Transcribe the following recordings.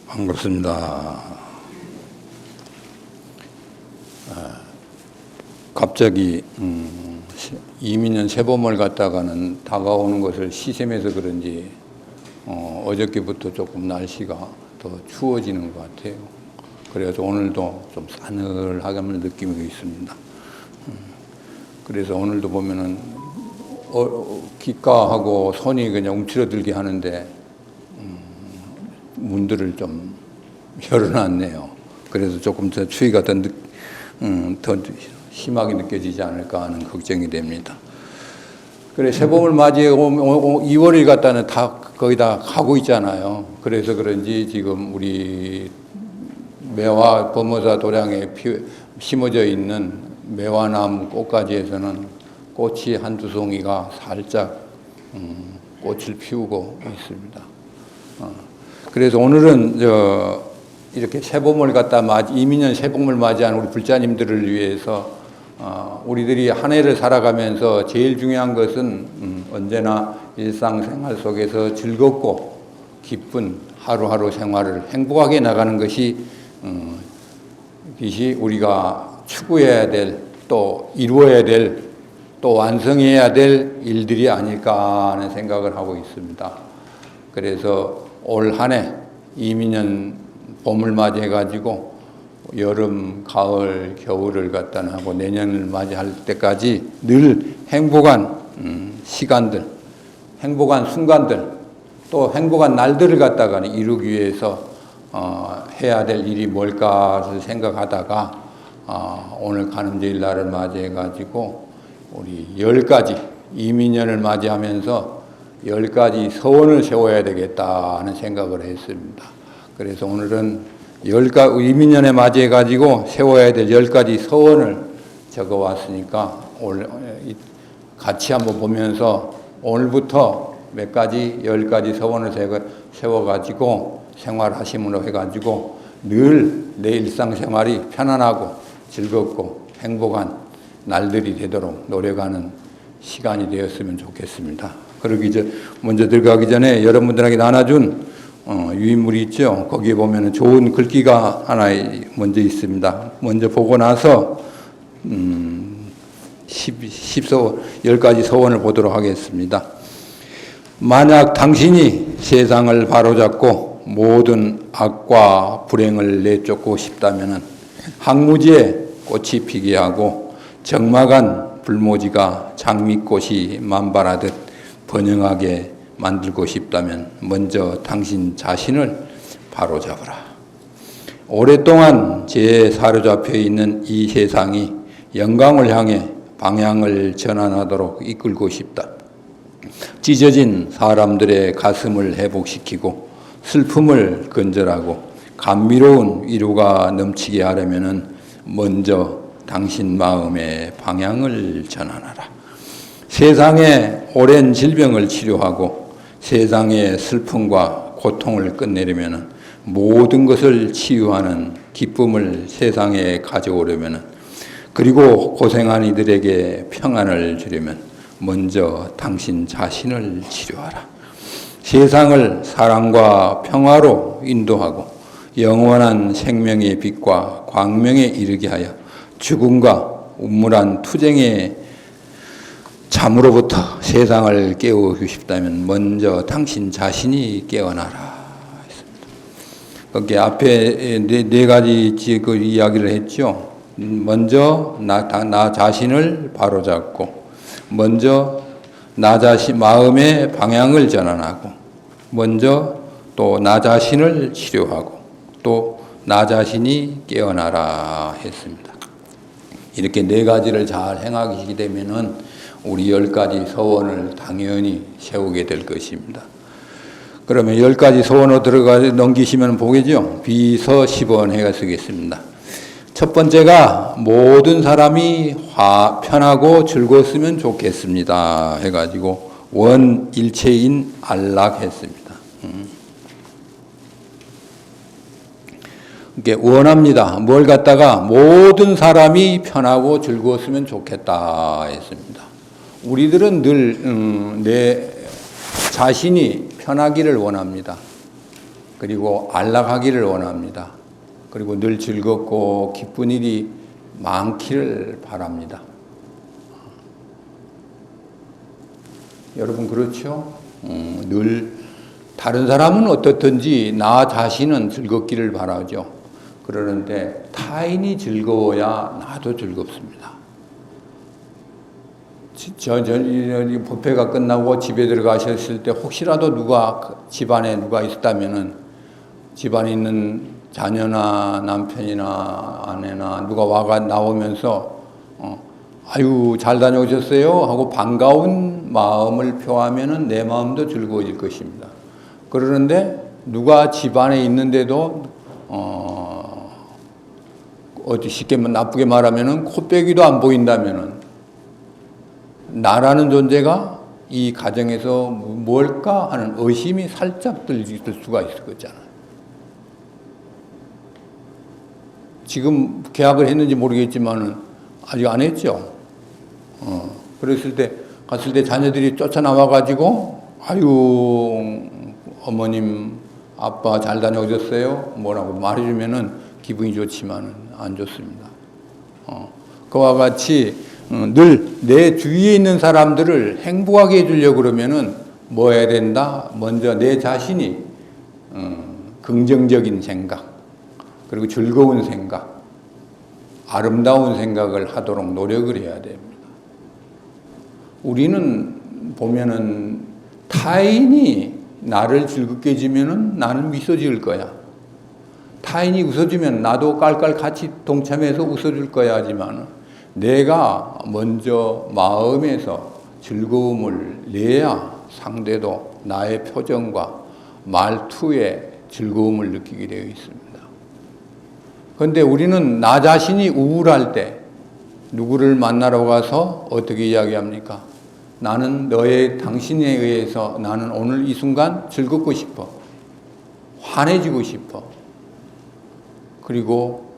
반갑습니다. 갑자기 이민년 새봄을 갖다가는 다가오는 것을 시샘해서 그런지 어저께부터 조금 날씨가 더 추워지는 것 같아요. 그래서 오늘도 좀 싸늘하감을 느끼고 있습니다. 그래서 오늘도 보면은 귓가하고 손이 그냥 움츠러들게 하는데 문들을 좀 열어놨네요. 그래서 조금 더 추위가 더 심하게 느껴지지 않을까 하는 걱정이 됩니다. 그래, 새봄을 맞이해 2월을 갖다는 다 거의 다 가고 있잖아요. 그래서 그런지 지금 우리 매화 범어사 도량에 심어져 있는 매화나무 꽃가지에서는 꽃이 한두 송이가 살짝 꽃을 피우고 있습니다. 그래서 오늘은 이렇게 새봄을 이민년 새봄을 맞이한 우리 불자님들을 위해서 우리들이 한 해를 살아가면서 제일 중요한 것은 언제나 일상생활 속에서 즐겁고 기쁜 하루하루 생활을 행복하게 나가는 것이 우리가 추구해야 될, 또 이루어야 될, 또 완성해야 될 일들이 아닐까 하는 생각을 하고 있습니다. 그래서 올 한 해 이민년 봄을 맞이해가지고 여름, 가을, 겨울을 갖다 하고 내년을 맞이할 때까지 늘 행복한 시간들, 행복한 순간들, 또 행복한 날들을 갖다가 이루기 위해서 해야 될 일이 뭘까를 생각하다가 오늘 가늠제일 날을 맞이해가지고 우리 10가지 이민년을 맞이하면서 10가지 서원을 세워야 되겠다 하는 생각을 했습니다. 그래서 오늘은 이민년에 맞이해가지고 세워야 될 10가지 서원을 적어왔으니까 같이 한번 보면서 오늘부터 몇 가지, 10가지 서원을 세워가지고 생활하심으로 해가지고 늘 내 일상생활이 편안하고 즐겁고 행복한 날들이 되도록 노력하는 시간이 되었으면 좋겠습니다. 먼저 들어가기 전에 여러분들에게 나눠준 유인물이 있죠. 거기에 보면 좋은 글귀가 하나 먼저 있습니다. 먼저 보고 나서 10가지 서원을 보도록 하겠습니다. 만약 당신이 세상을 바로잡고 모든 악과 불행을 내쫓고 싶다면 항무지에 꽃이 피게 하고 적막한 불모지가 장미꽃이 만발하듯 번영하게 만들고 싶다면 먼저 당신 자신을 바로잡으라. 오랫동안 죄에 사로잡혀 있는 이 세상이 영광을 향해 방향을 전환하도록 이끌고 싶다. 찢어진 사람들의 가슴을 회복시키고 슬픔을 건절하고 감미로운 위로가 넘치게 하려면 먼저 당신 마음의 방향을 전환하라. 세상의 오랜 질병을 치료하고 세상의 슬픔과 고통을 끝내려면 모든 것을 치유하는 기쁨을 세상에 가져오려면 그리고 고생한 이들에게 평안을 주려면 먼저 당신 자신을 치료하라. 세상을 사랑과 평화로 인도하고 영원한 생명의 빛과 광명에 이르게 하여 죽음과 우물한 투쟁의 잠으로부터 세상을 깨우고 싶다면 먼저 당신 자신이 깨어나라. 거기 앞에 네 가지 그 이야기를 했죠. 먼저 나 자신을 바로잡고, 먼저 나 자신 마음의 방향을 전환하고, 먼저 또 나 자신을 치료하고, 또 나 자신이 깨어나라 했습니다. 이렇게 네 가지를 잘 행하시게 되면은 우리 10가지 서원을 당연히 세우게 될 것입니다. 그러면 10가지 서원으로 넘기시면 보겠죠. 비서 10원 해가 쓰겠습니다. 첫 번째가 모든 사람이 편하고 즐거웠으면 좋겠습니다 해가지고 원일체인 안락 했습니다. 이게 원합니다. 뭘 갖다가 모든 사람이 편하고 즐거웠으면 좋겠다 했습니다. 우리들은 늘 내 자신이 편하기를 원합니다. 그리고 안락하기를 원합니다. 그리고 늘 즐겁고 기쁜 일이 많기를 바랍니다. 여러분 그렇죠? 늘 다른 사람은 어떻든지 나 자신은 즐겁기를 바라죠. 그러는데 타인이 즐거워야 나도 즐겁습니다. 법회가 끝나고 집에 들어가셨을 때 혹시라도 집안에 누가 있었다면은 집안에 있는 자녀나 남편이나 아내나 누가 나오면서 아유 잘 다녀오셨어요 하고 반가운 마음을 표하면은 내 마음도 즐거워질 것입니다. 그러는데 누가 집안에 있는데도 어디 쉽게 나쁘게 말하면은 코빼기도 안 보인다면은 나라는 존재가 이 가정에서 뭘까 하는 의심이 살짝 들 수가 있을 거잖아요. 지금 계약을 했는지 모르겠지만은 아직 안 했죠. 갔을 때 자녀들이 쫓아나와가지고 아유 어머님 아빠 잘 다녀오셨어요? 뭐라고 말해주면은 기분이 좋지만은 안 좋습니다. 그와 같이 늘 내 주위에 있는 사람들을 행복하게 해주려고 그러면은 뭐 해야 된다? 먼저 내 자신이 긍정적인 생각, 그리고 즐거운 생각, 아름다운 생각을 하도록 노력을 해야 됩니다. 우리는 보면은 타인이 나를 즐겁게 해주면은 나는 미소 지을 거야. 타인이 웃어주면 나도 깔깔 같이 동참해서 웃어줄 거야 하지만 내가 먼저 마음에서 즐거움을 내야 상대도 나의 표정과 말투에 즐거움을 느끼게 되어 있습니다. 그런데 우리는 나 자신이 우울할 때 누구를 만나러 가서 어떻게 이야기합니까? 나는 당신에 의해서 나는 오늘 이 순간 즐겁고 싶어. 환해지고 싶어. 그리고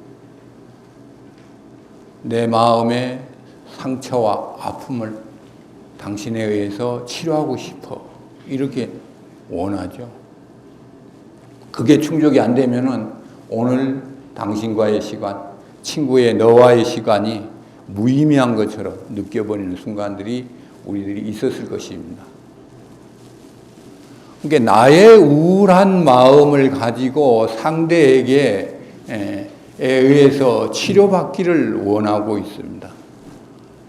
내 마음의 상처와 아픔을 당신에 의해서 치료하고 싶어. 이렇게 원하죠. 그게 충족이 안 되면은 오늘 당신과의 시간, 친구의 너와의 시간이 무의미한 것처럼 느껴버리는 순간들이 우리들이 있었을 것입니다. 그러니까 나의 우울한 마음을 가지고 상대에게 의해서 치료받기를 원하고 있습니다.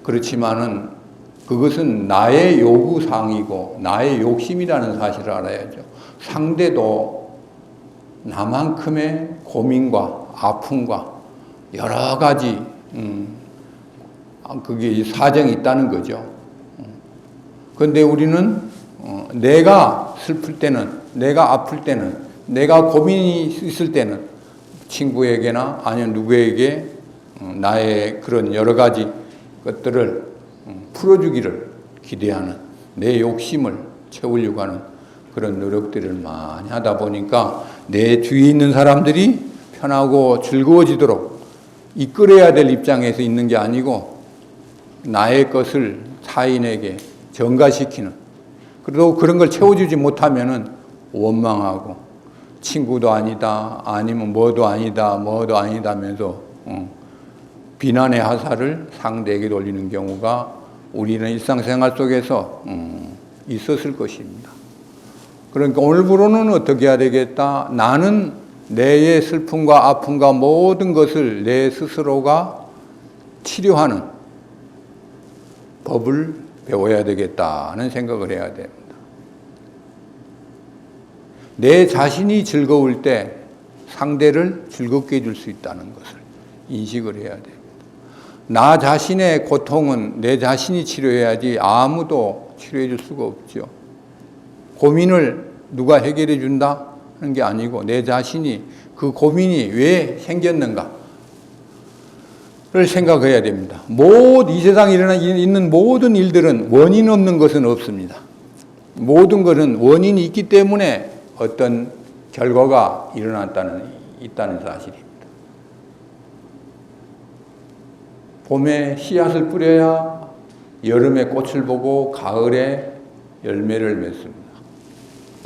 그렇지만은 그것은 나의 요구사항이고 나의 욕심이라는 사실을 알아야죠. 상대도 나만큼의 고민과 아픔과 여러 가지 그게 사정이 있다는 거죠. 그런데 우리는 내가 슬플 때는, 내가 아플 때는, 내가 고민이 있을 때는 친구에게나 아니면 누구에게 나의 그런 여러 가지 것들을 풀어주기를 기대하는 내 욕심을 채우려고 하는 그런 노력들을 많이 하다 보니까 내 주위에 있는 사람들이 편하고 즐거워지도록 이끌어야 될 입장에서 있는 게 아니고 나의 것을 타인에게 전가시키는, 그리고 그런 걸 채워주지 못하면은 원망하고 친구도 아니다, 아니면 뭐도 아니다 하면서 비난의 화살을 상대에게 돌리는 경우가 우리는 일상생활 속에서 있었을 것입니다. 그러니까 오늘부로는 어떻게 해야 되겠다? 나는 내의 슬픔과 아픔과 모든 것을 내 스스로가 치료하는 법을 배워야 되겠다는 생각을 해야 됩니다. 내 자신이 즐거울 때 상대를 즐겁게 해줄 수 있다는 것을 인식을 해야 됩니다. 나 자신의 고통은 내 자신이 치료해야지 아무도 치료해 줄 수가 없죠. 고민을 누가 해결해 준다 하는 게 아니고 내 자신이 그 고민이 왜 생겼는가를 생각해야 됩니다. 이 세상에 있는 모든 일들은 원인 없는 것은 없습니다. 모든 것은 원인이 있기 때문에 어떤 결과가 있다는 사실입니다. 봄에 씨앗을 뿌려야 여름에 꽃을 보고 가을에 열매를 맺습니다.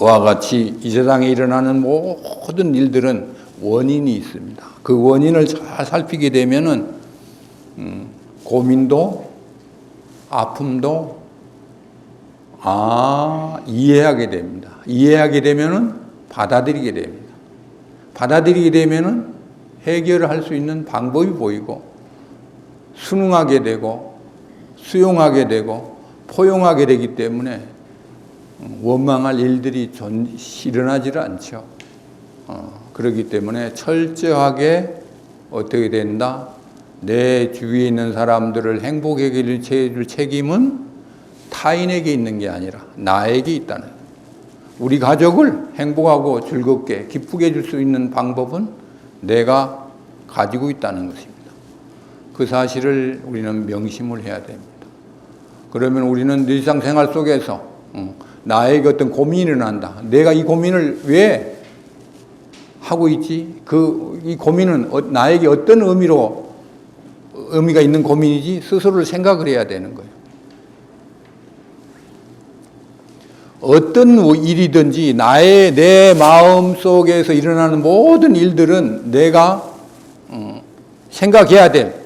같이 이 세상에 일어나는 모든 일들은 원인이 있습니다. 그 원인을 잘 살피게 되면은 고민도 아픔도 이해하게 됩니다. 이해하게 되면은 받아들이게 됩니다. 받아들이게 되면은 해결을 할 수 있는 방법이 보이고 순응하게 되고 수용하게 되고 포용하게 되기 때문에 원망할 일들이 일어나지를 않죠. 그렇기 때문에 철저하게 어떻게 된다? 내 주위에 있는 사람들을 행복하게 해줄 책임은 타인에게 있는 게 아니라 나에게 있다는 거예요. 우리 가족을 행복하고 즐겁게 기쁘게 해줄 수 있는 방법은 내가 가지고 있다는 것입니다. 그 사실을 우리는 명심을 해야 됩니다. 그러면 우리는 일상생활 속에서 나에게 어떤 고민이 일어난다. 내가 이 고민을 왜 하고 있지? 이 고민은 나에게 어떤 의미가 있는 고민이지? 스스로를 생각을 해야 되는 거예요. 어떤 일이든지 내 마음 속에서 일어나는 모든 일들은 내가 생각해야 될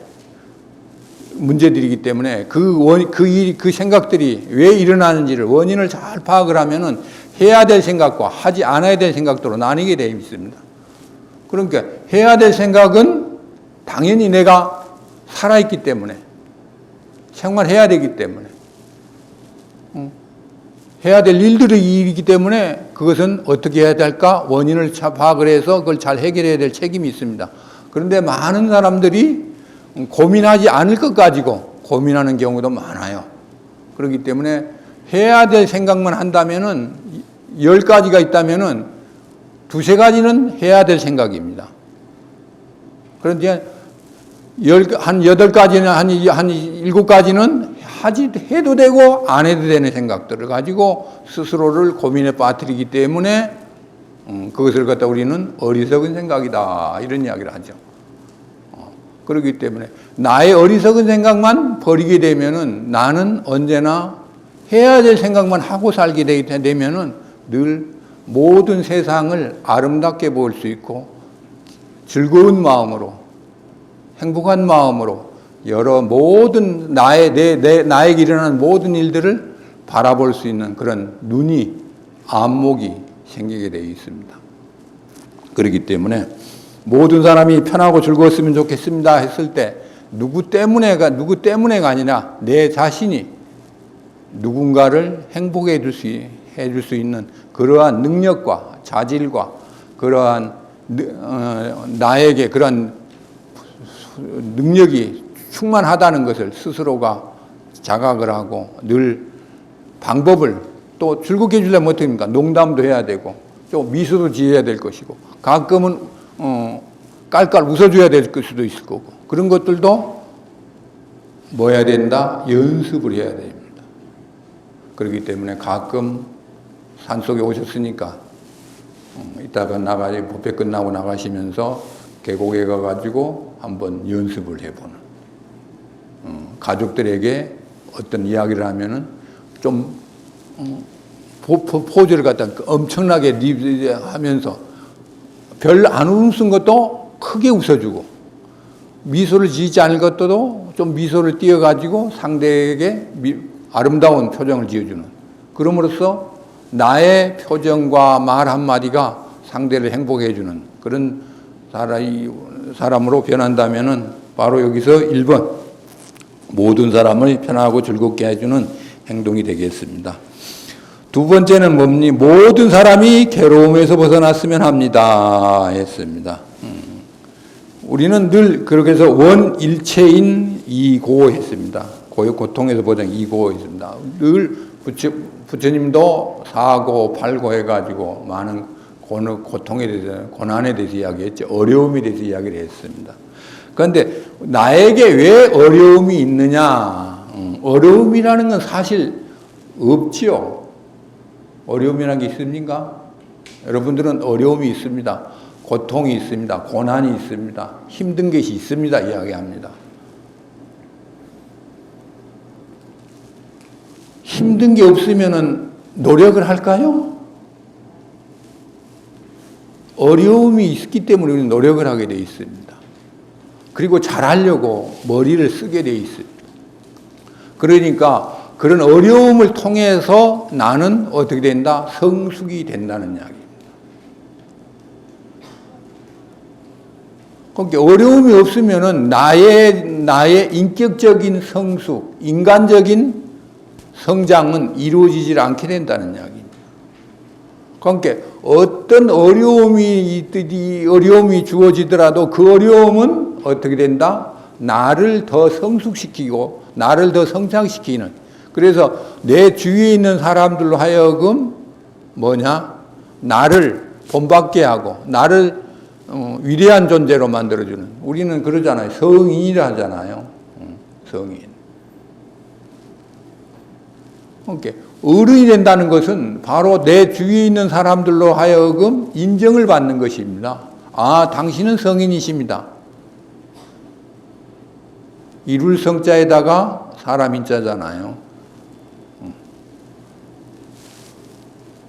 문제들이기 때문에 그 생각들이 왜 일어나는지를 원인을 잘 파악을 하면은 해야 될 생각과 하지 않아야 될 생각도로 나뉘게 되어 있습니다. 그러니까 해야 될 생각은 당연히 내가 살아있기 때문에 생활해야 되기 때문에 해야 될 일들이 때문에 그것은 어떻게 해야 될까? 원인을 파악을 해서 그걸 잘 해결해야 될 책임이 있습니다. 그런데 많은 사람들이 고민하지 않을 것 가지고 고민하는 경우도 많아요. 그렇기 때문에 해야 될 생각만 한다면은 10가지가 있다면은 2-3가지는 해야 될 생각입니다. 그런데 한 8가지나 한 7가지는 해도 되고 안 해도 되는 생각들을 가지고 스스로를 고민에 빠뜨리기 때문에 그것을 갖다 우리는 어리석은 생각이다 이런 이야기를 하죠. 그렇기 때문에 나의 어리석은 생각만 버리게 되면은 나는 언제나 해야 될 생각만 하고 살게 되면은 늘 모든 세상을 아름답게 볼 수 있고 즐거운 마음으로 행복한 마음으로 모든 나에게 일어나는 모든 일들을 바라볼 수 있는 그런 안목이 생기게 되어 있습니다. 그렇기 때문에 모든 사람이 편하고 즐거웠으면 좋겠습니다 했을 때 누구 때문에가 아니라 내 자신이 누군가를 행복해 해줄 수 있는 그러한 능력과 자질과 그러한 나에게 그러한 능력이 충만하다는 것을 스스로가 자각을 하고 늘 방법을 또 즐겁게 해주려면 어떻게 합니까? 농담도 해야 되고 좀 미소도 지어야 될 것이고 가끔은 깔깔 웃어줘야 될 수도 있을 거고 그런 것들도 뭐 해야 된다? 연습을 해야 됩니다. 그렇기 때문에 가끔 산속에 오셨으니까 이따가 법회 끝나고 나가시면서 계곡에 가가지고 한번 연습을 해보는 가족들에게 어떤 이야기를 하면은 좀 포즈를 갖다 엄청나게 하면서 별 안 웃은 것도 크게 웃어주고 미소를 지지 않을 것도 좀 미소를 띄어가지고 상대에게 아름다운 표정을 지어주는 그럼으로써 나의 표정과 말 한마디가 상대를 행복해 해주는 그런 사람으로 변한다면은 바로 여기서 1번 모든 사람을 편하고 즐겁게 해주는 행동이 되겠습니다. 2번째는 뭡니까? 모든 사람이 괴로움에서 벗어났으면 합니다 했습니다. 우리는 늘 그렇게 해서 원일체인 이고 했습니다. 고통에서 보장 이고 했습니다. 늘 부처님도 사고 팔고 해가지고 많은 고통에 대해서 고난에 대해서 이야기했죠. 어려움에 대해서 이야기를 했습니다. 그런데 나에게 왜 어려움이 있느냐? 어려움이라는 건 사실 없지요. 어려움이라는 게 있습니까? 여러분들은 어려움이 있습니다. 고통이 있습니다. 고난이 있습니다. 힘든 것이 있습니다. 이야기합니다. 힘든 게 없으면은 노력을 할까요? 어려움이 있기 때문에 우리는 노력을 하게 돼 있습니다. 그리고 잘하려고 머리를 쓰게 돼 있습니다. 그러니까 그런 어려움을 통해서 나는 어떻게 된다? 성숙이 된다는 이야기입니다. 그러니까 어려움이 없으면은 나의 인격적인 성숙, 인간적인 성장은 이루어지질 않게 된다는 이야기입니다. 그러니까 어떤 어려움이 주어지더라도 그 어려움은 어떻게 된다? 나를 더 성숙시키고 나를 더 성장시키는, 그래서 내 주위에 있는 사람들로 하여금 나를 본받게 하고 나를 위대한 존재로 만들어주는, 우리는 그러잖아요. 성인이라 하잖아요. 성인. 그러니까 어른이 된다는 것은 바로 내 주위에 있는 사람들로 하여금 인정을 받는 것입니다. 아, 당신은 성인이십니다. 이룰 성자에다가 사람 인자잖아요.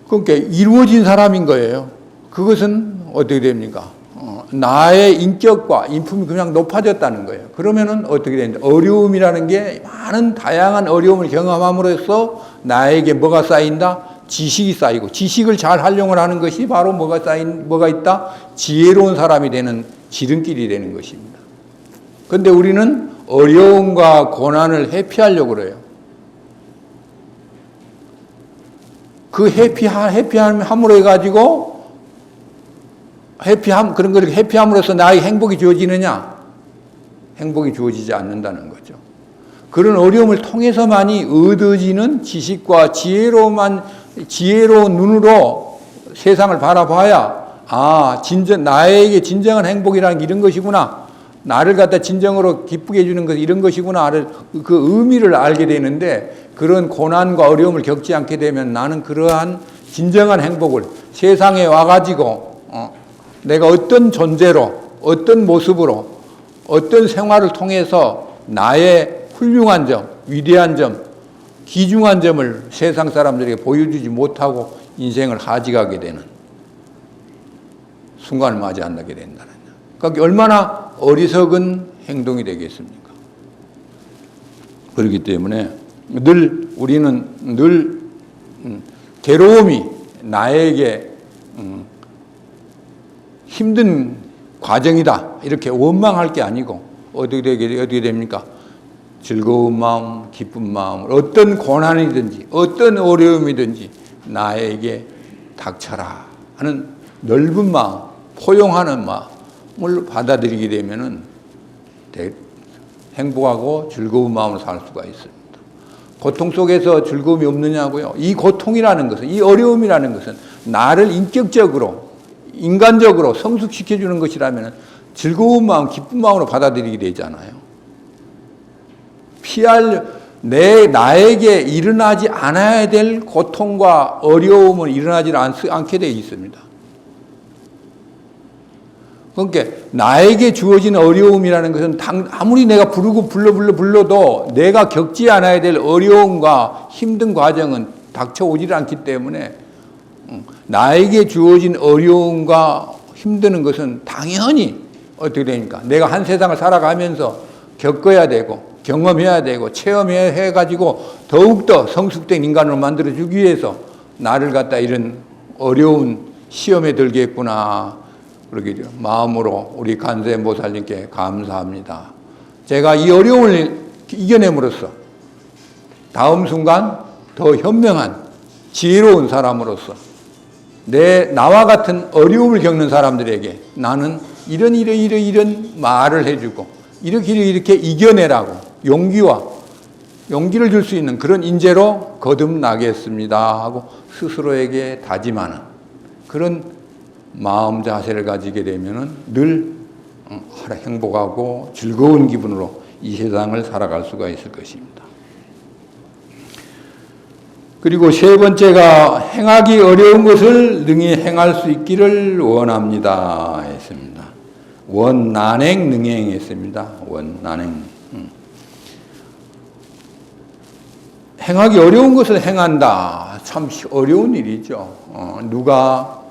그러니까 이루어진 사람인 거예요. 그것은 어떻게 됩니까? 나의 인격과 인품이 그냥 높아졌다는 거예요. 그러면은 어떻게 되는지, 어려움이라는 게 많은 다양한 어려움을 경험함으로써 나에게 뭐가 쌓인다? 지식이 쌓이고, 지식을 잘 활용을 하는 것이 바로 뭐가 있다? 지혜로운 사람이 되는 지름길이 되는 것입니다. 그런데 우리는 어려움과 고난을 회피하려고 그래요. 그 회피함으로 해가지고 그런 걸 회피함으로써 나의 행복이 주어지느냐? 행복이 주어지지 않는다는 거죠. 그런 어려움을 통해서만이 얻어지는 지식과 지혜로운 눈으로 세상을 바라봐야, 아, 나에게 진정한 행복이라는 게 이런 것이구나. 나를 갖다 진정으로 기쁘게 해주는 것 이런 것이구나. 그 의미를 알게 되는데, 그런 고난과 어려움을 겪지 않게 되면 나는 그러한 진정한 행복을 세상에 와가지고 내가 어떤 존재로, 어떤 모습으로, 어떤 생활을 통해서 나의 훌륭한 점, 위대한 점, 귀중한 점을 세상 사람들에게 보여주지 못하고 인생을 하직하게 되는 순간을 맞이하게 된다는. 그러니까 얼마나 어리석은 행동이 되겠습니까? 그렇기 때문에 우리는 늘 괴로움이 나에게 힘든 과정이다 이렇게 원망할 게 아니고 어떻게 됩니까? 즐거운 마음, 기쁜 마음, 어떤 고난이든지 어떤 어려움이든지 나에게 닥쳐라 하는 넓은 마음, 포용하는 마음을 받아들이게 되면은 행복하고 즐거운 마음으로 살 수가 있습니다. 고통 속에서 즐거움이 없느냐고요? 이 고통이라는 것은, 이 어려움이라는 것은 나를 인격적으로, 인간적으로 성숙시켜주는 것이라면 즐거운 마음, 기쁜 마음으로 받아들이게 되잖아요. 나에게 일어나지 않아야 될 고통과 어려움은 일어나지 않게 되어 있습니다. 그러니까 나에게 주어진 어려움이라는 것은 아무리 내가 불러도 내가 겪지 않아야 될 어려움과 힘든 과정은 닥쳐오질 않기 때문에 나에게 주어진 어려움과 힘드는 것은 당연히 어떻게 됩니까? 내가 한 세상을 살아가면서 겪어야 되고 경험해야 되고 체험해가지고 더욱더 성숙된 인간으로 만들어주기 위해서 나를 갖다 이런 어려운 시험에 들겠구나. 그렇게 마음으로 우리 간세모살님께 감사합니다. 제가 이 어려움을 이겨냄으로써 다음 순간 더 현명한 지혜로운 사람으로서 나와 같은 어려움을 겪는 사람들에게 나는 이런 말을 해주고 이렇게 이겨내라고 용기를 줄 수 있는 그런 인재로 거듭나겠습니다 하고 스스로에게 다짐하는 그런 마음 자세를 가지게 되면은 늘 행복하고 즐거운 기분으로 이 세상을 살아갈 수가 있을 것입니다. 그리고 세 번째가 행하기 어려운 것을 능히 행할 수 있기를 원합니다 했습니다. 원난행 능행 했습니다. 원난행. 행하기 어려운 것을 행한다. 참 어려운 일이죠. 누가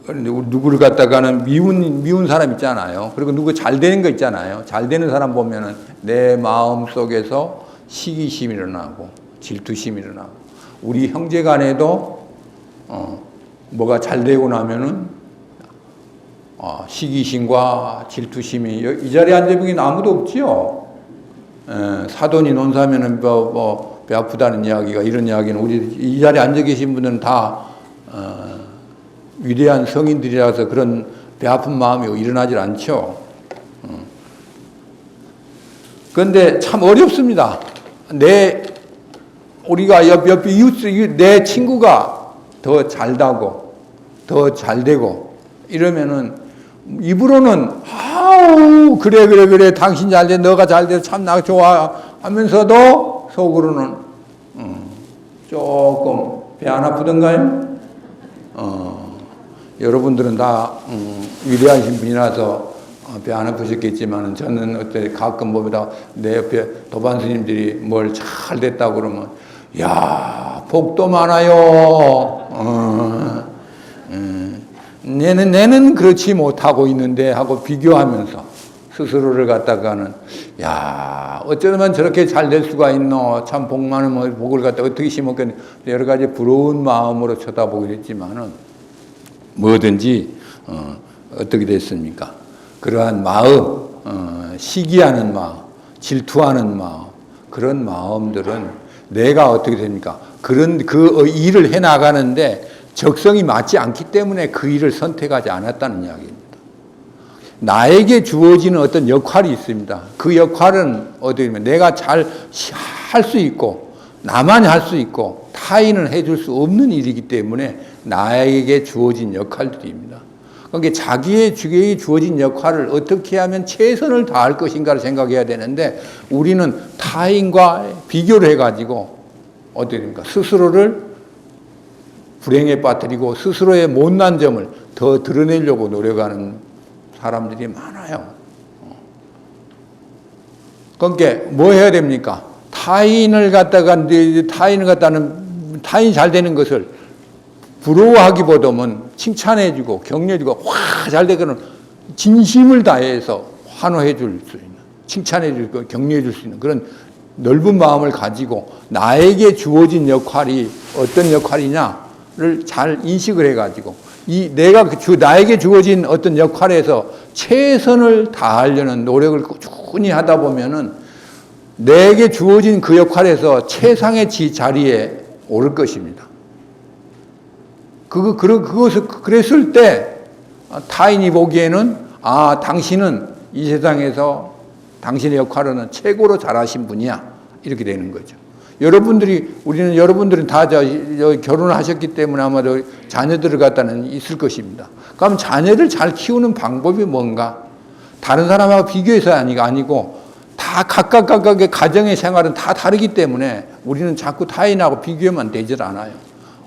누구를 갖다가는 미운 사람 있잖아요. 그리고 누구 잘 되는 거 있잖아요. 잘 되는 사람 보면은 내 마음 속에서 시기심이 일어나고 질투심이 일어나고, 우리 형제 간에도 뭐가 잘 되고 나면은 시기심과 질투심이, 이 자리에 앉아보기는 아무도 없지요. 사돈이 논사면은 배 아프다는 이야기가, 이런 이야기는 우리 이 자리에 앉아 계신 분들은 다 위대한 성인들이라서 그런 배 아픈 마음이 일어나질 않죠. 그런데 참 어렵습니다. 우리가 옆 이웃, 내 친구가 더 잘나고 더 잘되고 이러면은 입으로는 아우 그래 당신 잘돼, 너가 잘돼, 참 나 좋아 하면서도 속으로는 조금 배 안 아프던가요? 여러분들은 다 위대하신 분이라서 배 안 아프셨겠지만, 저는 어때 가끔 보면 내 옆에 도반 스님들이 뭘 잘 됐다고 그러면, 야 복도 많아요. 내는 그렇지 못하고 있는데 하고 비교하면서 스스로를 갖다가는, 야 어쩌면 저렇게 잘 될 수가 있노, 참 복 많은 복을 갖다 어떻게 심었겠니, 여러 가지 부러운 마음으로 쳐다보게 됐지만은, 뭐든지 어떻게 됐습니까? 그러한 마음, 시기하는 마음, 질투하는 마음, 그런 마음들은 내가 어떻게 됩니까? 그런 그 일을 해 나가는데 적성이 맞지 않기 때문에 그 일을 선택하지 않았다는 이야기입니다. 나에게 주어지는 어떤 역할이 있습니다. 그 역할은 어떻게 보면 내가 잘 할 수 있고, 나만 할 수 있고, 타인은 해줄 수 없는 일이기 때문에 나에게 주어진 역할들입니다. 그러니까 자기에게 주어진 역할을 어떻게 하면 최선을 다할 것인가를 생각해야 되는데, 우리는 타인과 비교를 해가지고 어떻게 됩니까? 스스로를 불행에 빠뜨리고 스스로의 못난 점을 더 드러내려고 노력하는 사람들이 많아요. 그러니까 뭐 해야 됩니까? 타인이 잘 되는 것을 부러워하기보다는 칭찬해주고 격려해주고, 와 잘 되거든, 진심을 다해서 환호해줄 수 있는, 칭찬해주고 격려해줄 수 있는 그런 넓은 마음을 가지고 나에게 주어진 역할이 어떤 역할이냐를 잘 인식을 해가지고, 나에게 주어진 어떤 역할에서 최선을 다하려는 노력을 꾸준히 하다 보면은 내게 주어진 그 역할에서 최상의 자리에 오를 것입니다. 그랬을 때 타인이 보기에는, 당신은 이 세상에서 당신의 역할은 최고로 잘하신 분이야, 이렇게 되는 거죠. 여러분들은 다 결혼을 하셨기 때문에 아마도 자녀들을 갖다는 있을 것입니다. 그럼 자녀를 잘 키우는 방법이 뭔가? 다른 사람하고 비교해서 아니고 다 각각의 가정의 생활은 다 다르기 때문에 우리는 자꾸 타인하고 비교하면 되질 않아요.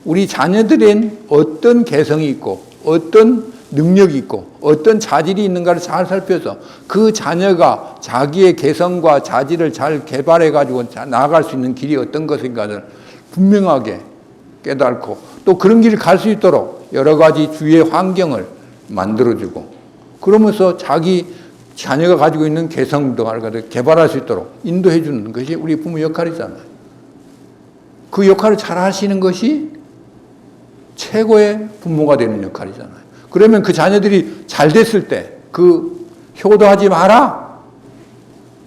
우리 자녀들은 어떤 개성이 있고 어떤 능력이 있고 어떤 자질이 있는가를 잘 살펴서 그 자녀가 자기의 개성과 자질을 잘 개발해 가지고 나아갈 수 있는 길이 어떤 것인가를 분명하게 깨닫고, 또 그런 길을 갈 수 있도록 여러 가지 주위의 환경을 만들어주고, 그러면서 자기 자녀가 가지고 있는 개성도 개발할 수 있도록 인도해 주는 것이 우리 부모 역할이잖아요. 그 역할을 잘 하시는 것이 최고의 부모가 되는 역할이잖아요. 그러면 그 자녀들이 잘 됐을 때 효도하지 마라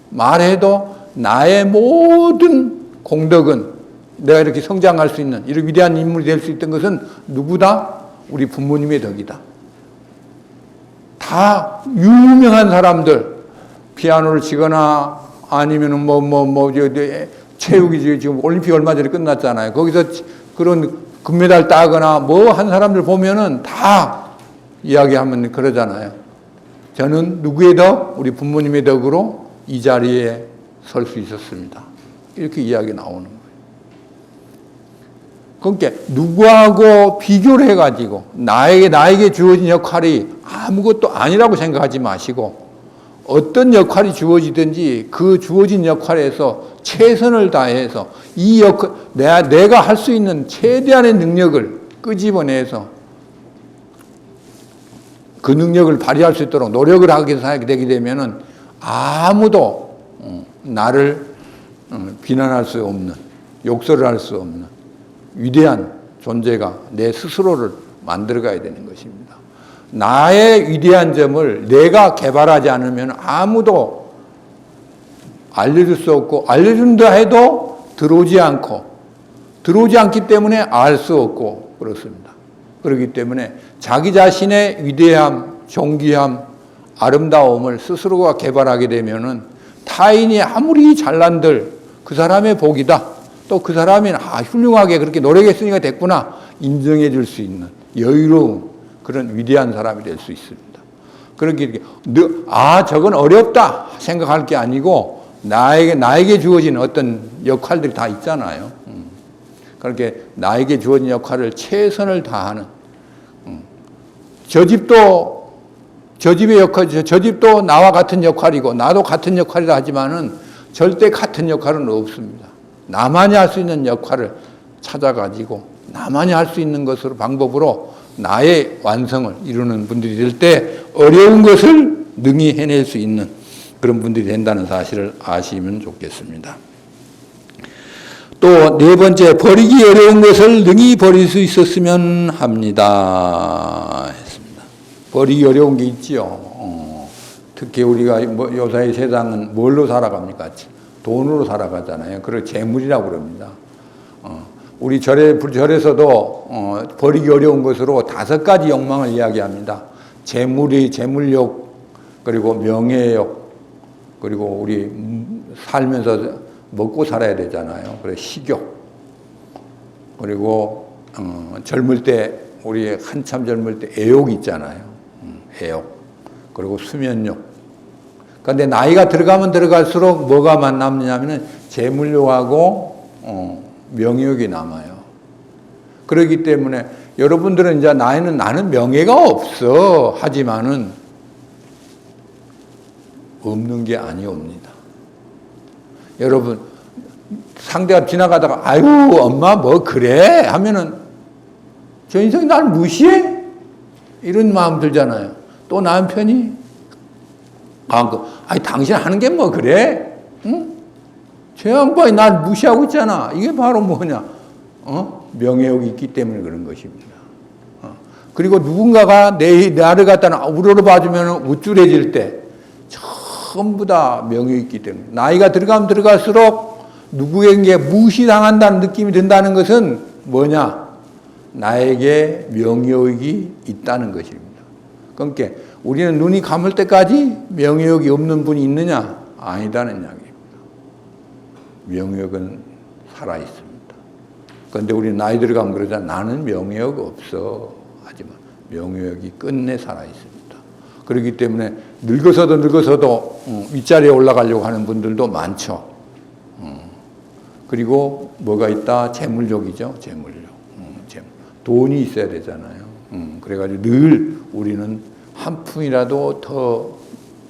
말해도 나의 모든 공덕은, 내가 이렇게 성장할 수 있는 이런 위대한 인물이 될 수 있던 것은 누구다? 우리 부모님의 덕이다. 다 유명한 사람들, 피아노를 치거나 아니면은 체육이 지금 올림픽 얼마 전에 끝났잖아요. 거기서 그런 금메달 따거나 한 사람들 보면은 다 이야기하면 그러잖아요. 저는 누구의 덕? 우리 부모님의 덕으로 이 자리에 설 수 있었습니다. 이렇게 이야기 나오는 거예요. 그러니까 누구하고 비교를 해가지고 나에게 주어진 역할이 아무것도 아니라고 생각하지 마시고, 어떤 역할이 주어지든지 그 주어진 역할에서 최선을 다해서 내가 할 수 있는 최대한의 능력을 끄집어내서 그 능력을 발휘할 수 있도록 노력을 하게 되게 되면은 아무도 나를 비난할 수 없는, 욕설을 할 수 없는 위대한 존재가 내 스스로를 만들어가야 되는 것입니다. 나의 위대한 점을 내가 개발하지 않으면 아무도 알려줄 수 없고, 알려준다 해도 들어오지 않기 때문에 알 수 없고 그렇습니다. 그렇기 때문에 자기 자신의 위대함, 존귀함, 아름다움을 스스로가 개발하게 되면은 타인이 아무리 잘난들 그 사람의 복이다. 또 그 사람이 훌륭하게 그렇게 노력했으니까 됐구나. 인정해 줄 수 있는 여유로운 그런 위대한 사람이 될 수 있습니다. 그렇게 저건 어렵다 생각할 게 아니고 나에게 주어진 어떤 역할들이 다 있잖아요. 그렇게 나에게 주어진 역할을 최선을 다하는 저 집의 역할, 저 집도 나와 같은 역할이고 나도 같은 역할이라 하지만은 절대 같은 역할은 없습니다. 나만이 할 수 있는 역할을 찾아가지고 나만이 할 수 있는 것으로 방법으로 나의 완성을 이루는 분들이 될 때 어려운 것을 능히 해낼 수 있는 그런 분들이 된다는 사실을 아시면 좋겠습니다. 또 네 번째, 버리기 어려운 것을 능히 버릴 수 있었으면 합니다. 했습니다. 버리기 어려운 게 있지요. 특히 우리가 요사이 세상은 뭘로 살아갑니까? 돈으로 살아가잖아요. 그걸 재물이라고 그럽니다. 우리 절에서도 버리기 어려운 것으로 5가지 욕망을 이야기합니다. 재물욕, 그리고 명예욕, 그리고 우리 살면서 먹고 살아야 되잖아요. 그래서 식욕, 그리고 젊을 때 우리 한참 젊을 때 애욕 있잖아요. 애욕, 그리고 수면욕. 그런데 나이가 들어가면 들어갈수록 뭐가 남느냐면은 재물욕하고 명예욕이 남아요. 그렇기 때문에 여러분들은 이제 나는 명예가 없어 하지만은 없는 게 아니옵니다. 여러분 상대가 지나가다가 아유 엄마 뭐 그래 하면은 저 인생이 날 무시해? 이런 마음 들잖아요. 또 남편이 아니 당신 하는 게 뭐 그래? 응? 저 양반이 날 무시하고 있잖아. 이게 바로 뭐냐? 명예욕이 있기 때문에 그런 것입니다. 그리고 누군가가 나를 갖다가 우러러봐주면 우쭐해질 때 전부 다 명예욕이 있기 때문에 나이가 들어가면 들어갈수록 누구에게 무시당한다는 느낌이 든다는 것은 뭐냐? 나에게 명예욕이 있다는 것입니다. 그러니까 우리는 눈이 감을 때까지 명예욕이 없는 분이 있느냐? 아니다는 이야기입니다. 명예욕은 살아있습니다. 그런데 우리 나이 들어가면 그러잖아. 나는 명예욕 없어. 하지만 명예욕이 끝내 살아있습니다. 그렇기 때문에 늙어서도 윗자리에 올라가려고 하는 분들도 많죠. 그리고 뭐가 있다? 재물욕이죠. 재물욕. 돈이 있어야 되잖아요. 그래가지고 늘 우리는 한 푼이라도 더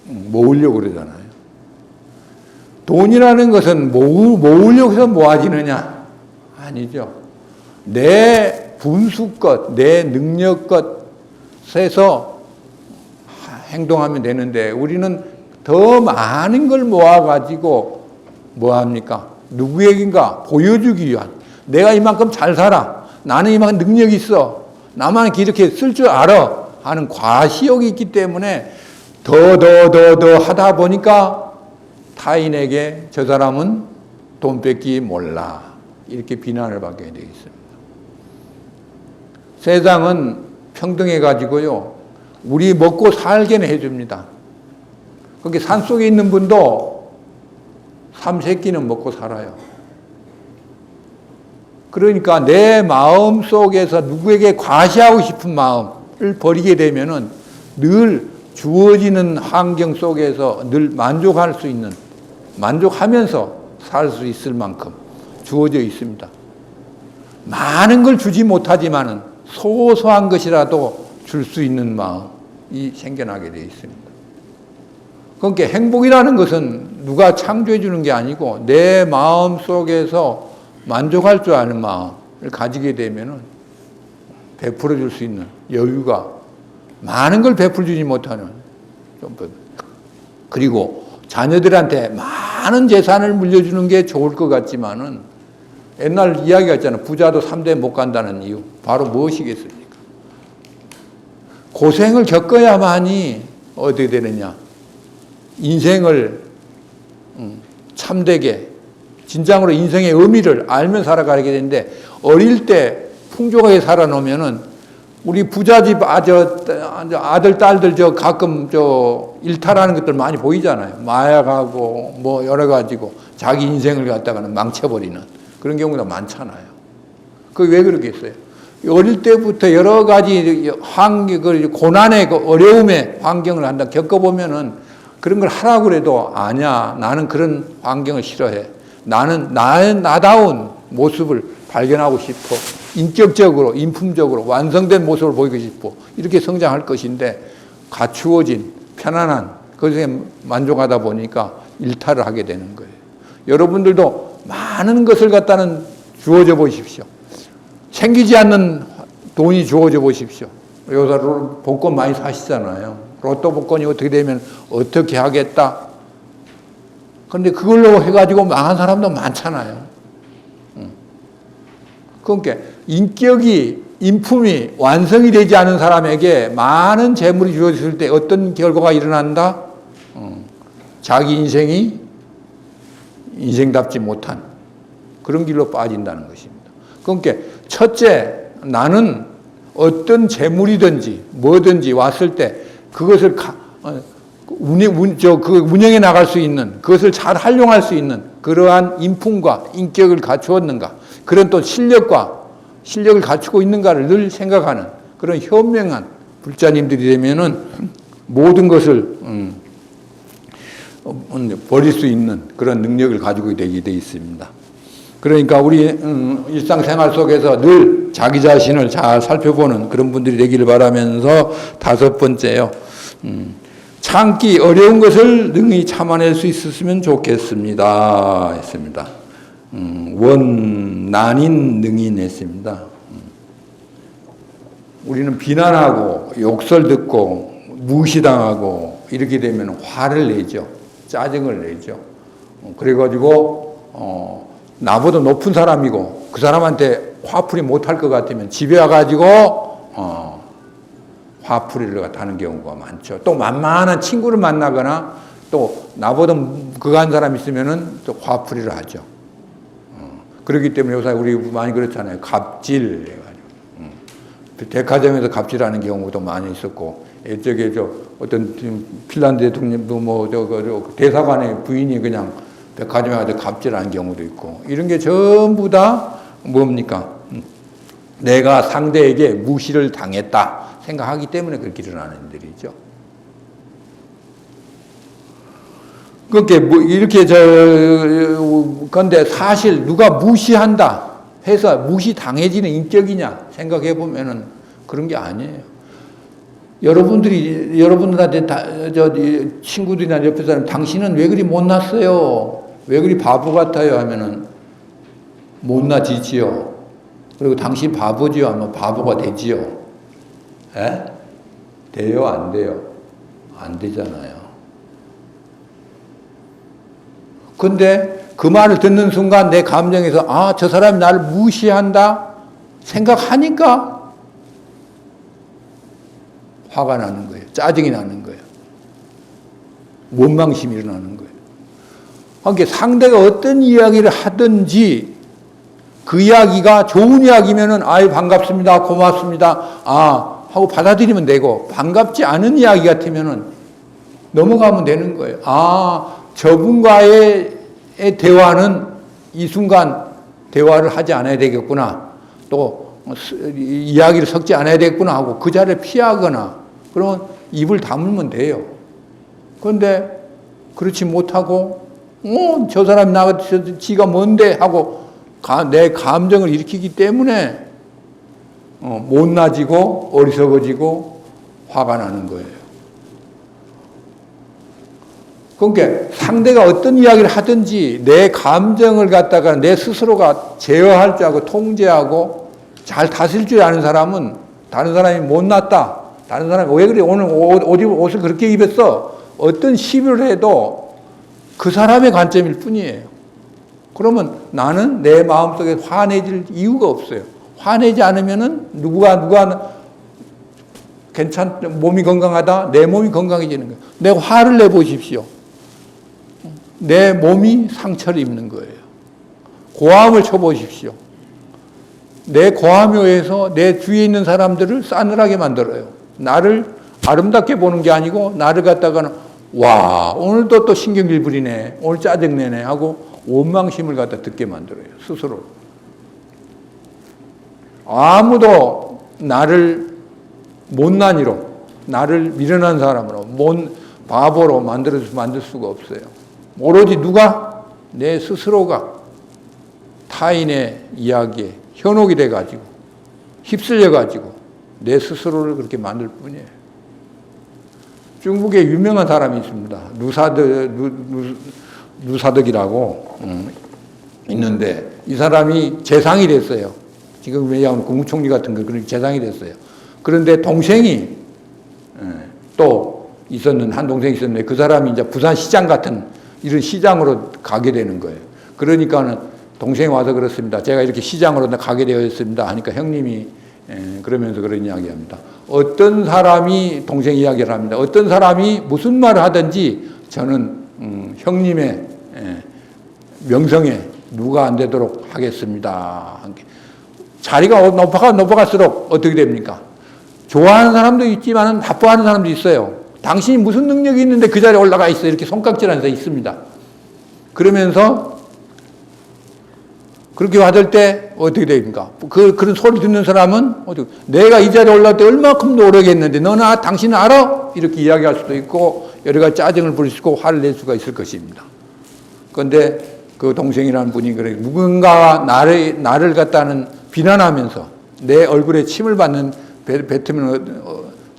모으려고 그러잖아요. 돈이라는 것은 모으려고 해서 모아지느냐? 아니죠. 내 분수껏, 내 능력껏에서 행동하면 되는데 우리는 더 많은 걸 모아가지고 뭐합니까? 누구에겐가 보여주기 위한 내가 이만큼 잘 살아. 나는 이만큼 능력이 있어. 나만 이렇게 쓸 줄 알아. 하는 과시욕이 있기 때문에 더 하다 보니까 타인에게 저 사람은 돈 뺏기 몰라. 이렇게 비난을 받게 되어 있습니다. 세상은 평등해가지고요. 우리 먹고 살게는 해줍니다. 거기 산속에 있는 분도 3세끼는 먹고 살아요. 그러니까 내 마음 속에서 누구에게 과시하고 싶은 마음을 버리게 되면은 늘 주어지는 환경 속에서 늘 만족할 수 있는, 만족하면서 살 수 있을 만큼 주어져 있습니다. 많은 걸 주지 못하지만은 소소한 것이라도 줄 수 있는 마음이 생겨나게 되어 있습니다. 그러니까 행복이라는 것은 누가 창조해 주는 게 아니고 내 마음 속에서 만족할 줄 아는 마음을 가지게 되면은 베풀어 줄 수 있는 여유가 많은 걸 베풀지 못하는. 그리고 자녀들한테 많은 재산을 물려주는 게 좋을 것 같지만은 옛날 이야기가 있잖아. 부자도 3대 못 간다는 이유. 바로 무엇이겠습니까? 고생을 겪어야만이 어떻게 되느냐. 인생을 참되게 진정으로 인생의 의미를 알면 살아가게 되는데 어릴 때 풍족하게 살아놓으면은 우리 부잣집 아들, 딸들 가끔 일탈하는 것들 많이 보이잖아요. 마약하고 뭐 여러 가지고 자기 인생을 갖다가는 망쳐버리는 그런 경우가 많잖아요. 그게 왜 그러겠어요? 어릴 때부터 여러 가지 고난의 어려움의 환경을 한다 겪어보면은 그런 걸 하라고 그래도 아니야. 나는 그런 환경을 싫어해. 나는 나다운 모습을 발견하고 싶어. 인격적으로, 인품적으로 완성된 모습을 보이고 싶어. 이렇게 성장할 것인데 갖추어진 편안한 것에 만족하다 보니까 일탈을 하게 되는 거예요. 여러분들도 많은 것을 갖다는 주어져 보십시오. 생기지 않는 돈이 주어져 보십시오. 요새 복권 많이 사시잖아요. 로또 복권이 어떻게 되면 어떻게 하겠다. 그런데 그걸로 해가지고 망한 사람도 많잖아요. 그러니까 인격이, 인품이 완성이 되지 않은 사람에게 많은 재물이 주어졌을 때 어떤 결과가 일어난다? 자기 인생이 인생답지 못한 그런 길로 빠진다는 것입니다. 그러니까 첫째, 나는 어떤 재물이든지 뭐든지 왔을 때 그것을 운영해 나갈 수 있는, 그것을 잘 활용할 수 있는 그러한 인품과 인격을 갖추었는가, 그런 또 실력을 갖추고 있는가를 늘 생각하는 그런 현명한 불자님들이 되면은 모든 것을 버릴 수 있는 그런 능력을 가지고 되게 돼 있습니다. 그러니까 우리 일상생활 속에서 늘 자기 자신을 잘 살펴보는 그런 분들이 되기를 바라면서 다섯 번째요. 참기 어려운 것을 능히 참아낼 수 있었으면 좋겠습니다. 했습니다. 원난인 능인 했습니다. 우리는 비난하고 욕설 듣고 무시당하고 이렇게 되면 화를 내죠. 짜증을 내죠. 그래가지고 나보다 높은 사람이고 그 사람한테 화풀이 못할 것 같으면 집에 와가지고 화풀이를 하는 경우가 많죠. 또 만만한 친구를 만나거나 또 나보다 그한 사람 있으면은 또 화풀이를 하죠. 그렇기 때문에 요새 우리 많이 그렇잖아요. 갑질 해가지고 백화점에서 갑질하는 경우도 많이 있었고, 저게 어떤 핀란드 대통령도 대사관의 부인이 그냥 백화점에 가서 갑질하는 경우도 있고, 이런 게 전부 다 뭡니까? 내가 상대에게 무시를 당했다 생각하기 때문에 그렇게 일어나는 일들이죠. 그렇게 이렇게 근데 사실 누가 무시한다 해서 무시당해지는 인격이냐 생각해 보면은 그런 게 아니에요. 여러분들한테 친구들이나 옆에 사람 당신은 왜 그리 못났어요? 왜 그리 바보 같아요? 하면은 못나지지요. 그리고 당신 바보지요? 하면 바보가 되지요. 에? 돼요? 안 돼요? 안 되잖아요. 근데 그 말을 듣는 순간 내 감정에서 저 사람이 나를 무시한다 생각하니까 화가 나는 거예요. 짜증이 나는 거예요. 원망심이 일어나는 거예요. 그러니까 상대가 어떤 이야기를 하든지 그 이야기가 좋은 이야기면은 반갑습니다. 고맙습니다. 하고 받아들이면 되고, 반갑지 않은 이야기 같으면은 넘어가면 되는 거예요. 저분과의 대화는 이 순간 대화를 하지 않아야 되겠구나. 또 이야기를 섞지 않아야 되겠구나 하고 그 자리를 피하거나 그러면 입을 다물면 돼요. 그런데 그렇지 못하고 저 사람이 지가 뭔데 하고 내 감정을 일으키기 때문에 못나지고 어리석어지고 화가 나는 거예요. 그러니까 상대가 어떤 이야기를 하든지 내 감정을 갖다가 내 스스로가 제어할 줄 알고 통제하고 잘 다스릴 줄 아는 사람은 다른 사람이 못났다, 다른 사람이 왜 그래? 오늘 옷을 그렇게 입었어? 어떤 시비를 해도 그 사람의 관점일 뿐이에요. 그러면 나는 내 마음속에 화내질 이유가 없어요. 화내지 않으면은 누가 몸이 건강하다? 내 몸이 건강해지는 거예요. 내가 화를 내보십시오. 내 몸이 상처를 입는 거예요. 고함을 쳐보십시오. 내 고함에 의해서 내 주위에 있는 사람들을 싸늘하게 만들어요. 나를 아름답게 보는 게 아니고 나를 갖다가는 와 오늘도 또 신경질 부리네, 오늘 짜증내네 하고 원망심을 갖다 듣게 만들어요. 스스로. 아무도 나를 못난이로, 나를 미련한 사람으로, 바보로 만들 수가 없어요. 오로지 누가? 내 스스로가 타인의 이야기에 현혹이 돼가지고 휩쓸려가지고 내 스스로를 그렇게 만들 뿐이에요. 중국에 유명한 사람이 있습니다. 누사덕이라고 있는데 이 사람이 재상이 됐어요. 지금 왜냐하면 국무총리 같은 거 그런 재상이 됐어요. 그런데 동생이 또 한 동생이 있었는데 그 사람이 이제 부산시장 같은 이런 시장으로 가게 되는 거예요. 그러니까는 동생이 와서 그렇습니다. 제가 이렇게 시장으로 가게 되었습니다. 하니까 형님이 그러면서 그런 이야기합니다. 어떤 사람이 동생 이야기를 합니다. 어떤 사람이 무슨 말을 하든지 저는 형님의 명성에 누가 안 되도록 하겠습니다. 자리가 높아갈수록 어떻게 됩니까? 좋아하는 사람도 있지만 나빠하는 사람도 있어요. 당신이 무슨 능력이 있는데 그 자리에 올라가 있어. 이렇게 손깍질하는 사람이 있습니다. 그러면서 그렇게 받을 때 어떻게 됩니까? 그런 소리 듣는 사람은 내가 이 자리에 올라갈 때 얼마큼 노력했는데 너는 당신은 알아? 이렇게 이야기할 수도 있고 여러 가지 짜증을 부릴 수 있고 화를 낼 수가 있을 것입니다. 그런데 그 동생이라는 분이 그래 누군가 나를 갖다는 비난하면서 내 얼굴에 침을 뱉으면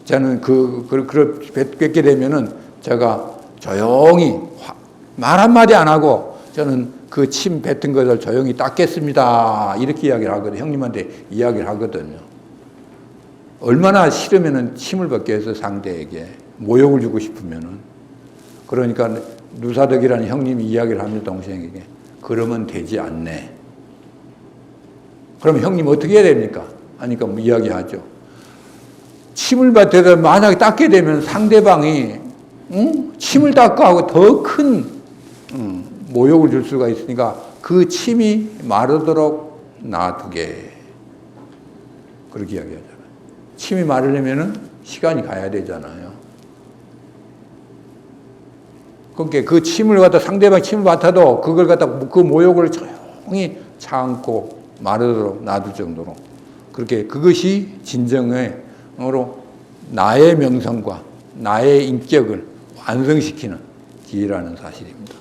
저는 뱉게 되면은 제가 조용히 말 한마디 안 하고 저는 그 침 뱉은 것을 조용히 닦겠습니다. 이렇게 이야기를 하거든요. 형님한테 이야기를 하거든요. 얼마나 싫으면은 침을 뱉게 해서 상대에게 모욕을 주고 싶으면은. 그러니까 누사덕이라는 형님이 이야기를 합니다. 동생에게. 그러면 되지 않네. 그럼 형님 어떻게 해야 됩니까? 하니까 뭐 이야기하죠. 침을 뱉어서 만약에 닦게 되면 상대방이 침을 닦고 하고 더 큰 모욕을 줄 수가 있으니까 그 침이 마르도록 놔두게. 그렇게 이야기하잖아요. 침이 마르려면은 시간이 가야 되잖아요. 그러니까 그 침을 갖다 상대방 침을 맡아도 그걸 갖다 그 모욕을 조용히 참고 마르도록 놔둘 정도로 그렇게 그것이 진정으로 나의 명성과 나의 인격을 완성시키는 길이라는 사실입니다.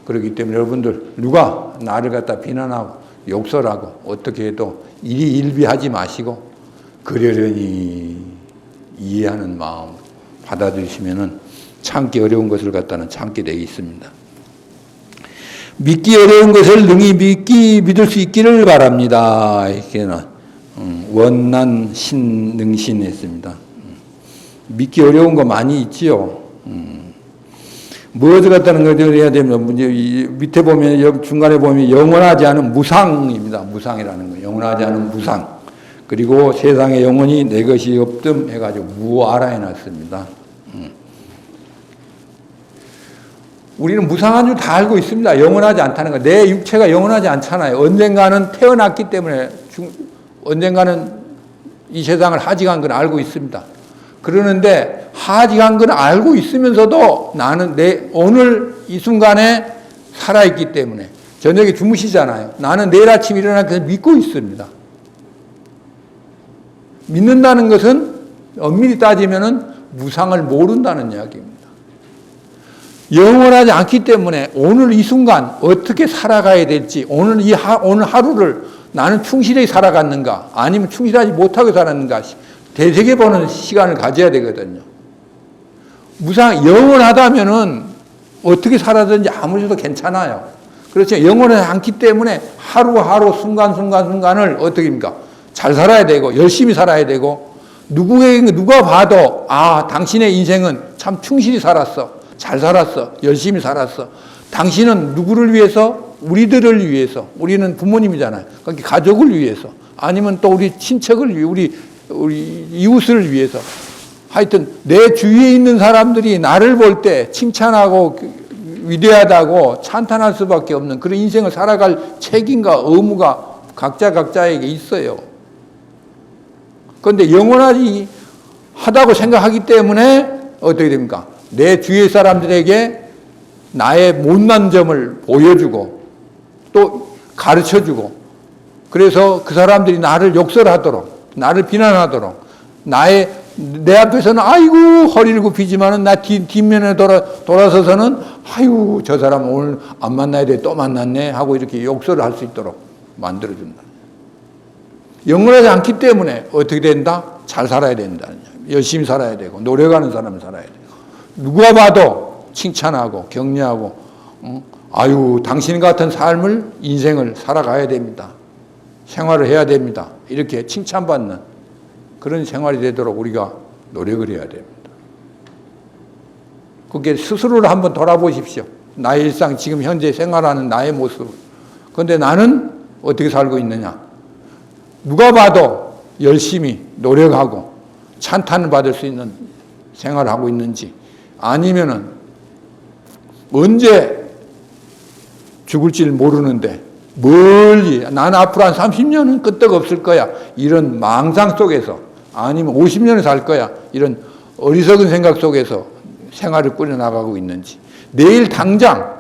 그렇기 때문에 여러분들 누가 나를 갖다 비난하고 욕설하고 어떻게 해도 일희일비하지 마시고 그러려니 이해하는 마음 받아들이시면은 참기 어려운 것을 갖다는 참게 되어 있습니다. 믿기 어려운 것을 능히 믿을 수 있기를 바랍니다. 이렇게는 원난 신능신했습니다. 믿기 어려운 거 많이 있지요. 무엇을 갖다는 것을 해야 되면 밑에 보면 중간에 보면 영원하지 않은 무상입니다. 무상이라는 거. 영원하지 않은 무상. 그리고 세상에 영원히 내 것이 없음 해가지고 무아라 해놨습니다. 우리는 무상한 줄 다 알고 있습니다. 영원하지 않다는 거. 내 육체가 영원하지 않잖아요. 언젠가는 태어났기 때문에 언젠가는 이 세상을 하직한 건 알고 있습니다. 그러는데 하직한 건 알고 있으면서도 나는 오늘 이 순간에 살아있기 때문에 저녁에 주무시잖아요. 나는 내일 아침 일어날 것을 믿고 있습니다. 믿는다는 것은 엄밀히 따지면은 무상을 모른다는 이야기입니다. 영원하지 않기 때문에 오늘 이 순간 어떻게 살아가야 될지 오늘 하루를 나는 충실히 살아갔는가 아니면 충실하지 못하고 살았는가 되새겨보는 시간을 가져야 되거든요. 영원하다면은 어떻게 살아든지 아무리 해도 괜찮아요. 그렇죠. 영원하지 않기 때문에 하루하루 순간순간을 어떻게 합니까? 잘 살아야 되고 열심히 살아야 되고 누가 봐도 당신의 인생은 참 충실히 살았어. 잘 살았어. 열심히 살았어. 당신은 누구를 위해서? 우리들을 위해서. 우리는 부모님이잖아요. 그러니까 가족을 위해서. 아니면 또 우리 친척을 위해, 우리 이웃을 위해서. 하여튼 내 주위에 있는 사람들이 나를 볼 때 칭찬하고 위대하다고 찬탄할 수밖에 없는 그런 인생을 살아갈 책임과 의무가 각자에게 있어요. 그런데 영원하지 하다고 생각하기 때문에 어떻게 됩니까? 내 주위의 사람들에게 나의 못난 점을 보여주고 또 가르쳐주고 그래서 그 사람들이 나를 욕설하도록 나를 비난하도록 내 앞에서는 아이고 허리를 굽히지만은 나 뒷면에 돌아서서는 아이고 저 사람 오늘 안 만나야 돼 또 만났네 하고 이렇게 욕설을 할 수 있도록 만들어준다. 영원하지 않기 때문에 어떻게 된다? 잘 살아야 된다. 열심히 살아야 되고 노력하는 사람을 살아야 되고 누가 봐도 칭찬하고 격려하고 아유 당신 같은 삶을 인생을 살아가야 됩니다. 생활을 해야 됩니다. 이렇게 칭찬받는 그런 생활이 되도록 우리가 노력을 해야 됩니다. 그게 스스로를 한번 돌아보십시오. 나의 일상 지금 현재 생활하는 나의 모습. 그런데 나는 어떻게 살고 있느냐? 누가 봐도 열심히 노력하고 찬탄을 받을 수 있는 생활을 하고 있는지 아니면은 언제 죽을지를 모르는데 멀리 난 앞으로 한 30년은 끄떡없을 거야 이런 망상 속에서 아니면 50년을 살 거야 이런 어리석은 생각 속에서 생활을 꾸려나가고 있는지 내일 당장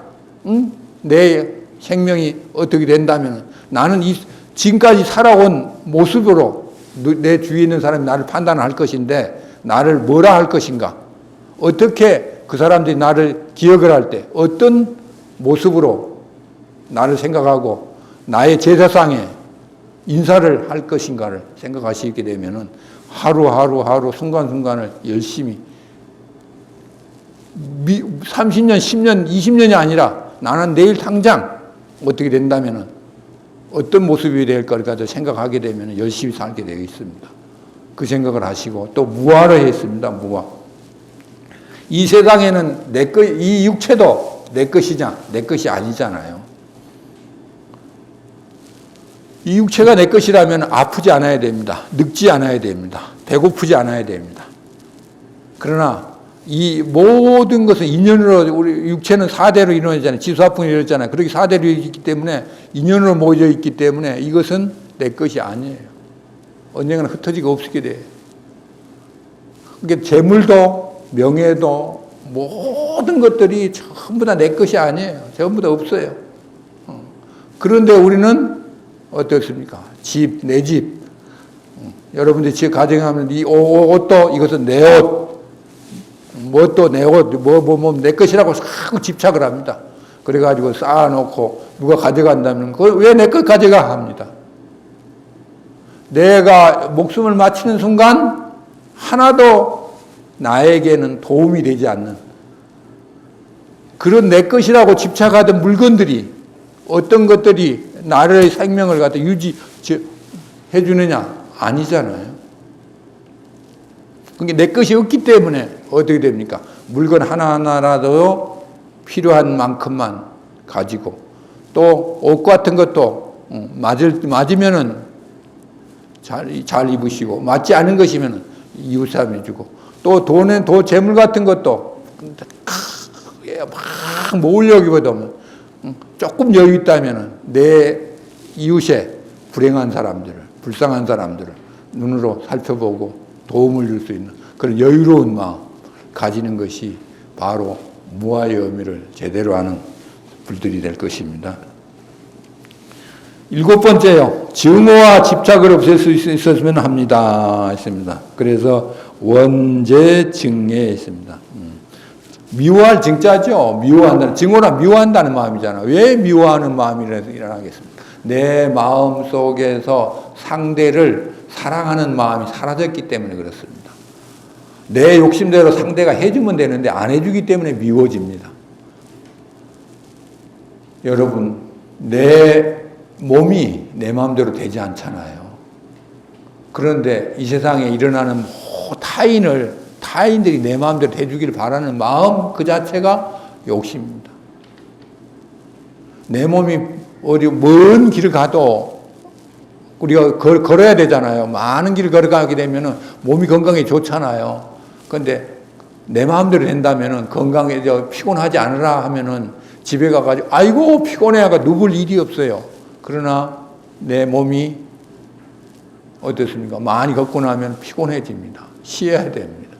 내 생명이 어떻게 된다면 나는 지금까지 살아온 모습으로 내 주위에 있는 사람이 나를 판단할 것인데 나를 뭐라 할 것인가 어떻게 그 사람들이 나를 기억을 할 때 어떤 모습으로 나를 생각하고 나의 제사상에 인사를 할 것인가를 생각하시게 되면은 하루 순간순간을 열심히 30년, 10년, 20년이 아니라 나는 내일 당장 어떻게 된다면은 어떤 모습이 될 거를 생각하게 되면 열심히 살게 되어 있습니다. 그 생각을 하시고 또 무아를 했습니다. 무아. 이 세상에는 이 육체도 내 것이냐? 내 것이 아니잖아요. 이 육체가 내 것이라면 아프지 않아야 됩니다. 늙지 않아야 됩니다. 배고프지 않아야 됩니다. 그러나 이 모든 것은 인연으로 우리 육체는 4대로 이루어지잖아요. 지수화풍이 이루어졌잖아요. 그렇게 4대로 있기 때문에 인연으로 모여 있기 때문에 이것은 내 것이 아니에요. 언젠가는 흩어지고 없게 돼요. 그러니까 재물도 명예도 모든 것들이 전부 다 내 것이 아니에요. 전부 다 없어요. 그런데 우리는 어떻습니까? 집, 내 집. 여러분들이 집 가정하면 이 옷도 이것은 내 옷. 뭣도 내 옷, 내 것이라고 자꾸 집착을 합니다. 그래가지고 쌓아놓고 누가 가져간다면 그걸 왜 내 것 가져가 합니다. 내가 목숨을 마치는 순간 하나도 나에게는 도움이 되지 않는 그런 내 것이라고 집착하던 물건들이 어떤 것들이 나의 생명을 갖다 유지해 주느냐? 아니잖아요. 그게 내 것이 없기 때문에 어떻게 됩니까? 물건 하나하나라도 필요한 만큼만 가지고 또 옷 같은 것도 맞으면은 잘 입으시고 맞지 않은 것이면은 이웃 사람이 주고 또 재물 같은 것도 막 모으려기보다는 조금 여유 있다면 내 이웃에 불행한 사람들을 불쌍한 사람들을 눈으로 살펴보고 도움을 줄 수 있는 그런 여유로운 마음 가지는 것이 바로 무아의 의미를 제대로 아는 분들이 될 것입니다. 7번째요. 증오와 집착을 없앨 수 있었으면 합니다. 했습니다. 그래서 원죄증에 있습니다. 미워할 증자죠. 미워한다는, 증오라 미워한다는 마음이잖아. 왜 미워하는 마음이 일어나겠습니까? 내 마음 속에서 상대를 사랑하는 마음이 사라졌기 때문에 그렇습니다. 내 욕심대로 상대가 해주면 되는데 안 해주기 때문에 미워집니다. 여러분, 내 몸이 내 마음대로 되지 않잖아요. 그런데 이 세상에 일어나는 타인들이 내 마음대로 해주기를 바라는 마음 그 자체가 욕심입니다. 내 몸이 어디 먼 길을 가도 우리가 걸어야 되잖아요. 많은 길을 걸어가게 되면은 몸이 건강에 좋잖아요. 그런데 내 마음대로 된다면은 건강에 피곤하지 않으라 하면은 집에 가가지고 아이고 피곤해가 누울 일이 없어요. 그러나 내 몸이 어떻습니까? 많이 걷고 나면 피곤해집니다. 쉬어야 됩니다.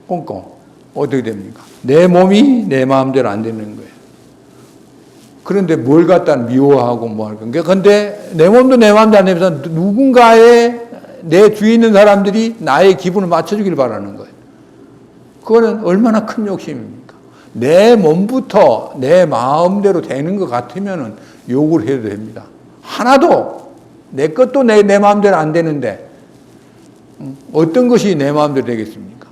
그러니까 어떻게 됩니까? 내 몸이 내 마음대로 안 되는 거예요. 그런데 뭘 갖다 미워하고 뭐 할 건가? 근데 내 몸도 내 마음대로 안 되면서 누군가의 내 주위에 있는 사람들이 나의 기분을 맞춰주길 바라는 거예요. 그거는 얼마나 큰 욕심입니까? 내 몸부터 내 마음대로 되는 것 같으면은 욕을 해도 됩니다. 하나도 내 것도 내 마음대로 안 되는데 어떤 것이 내 마음대로 되겠습니까?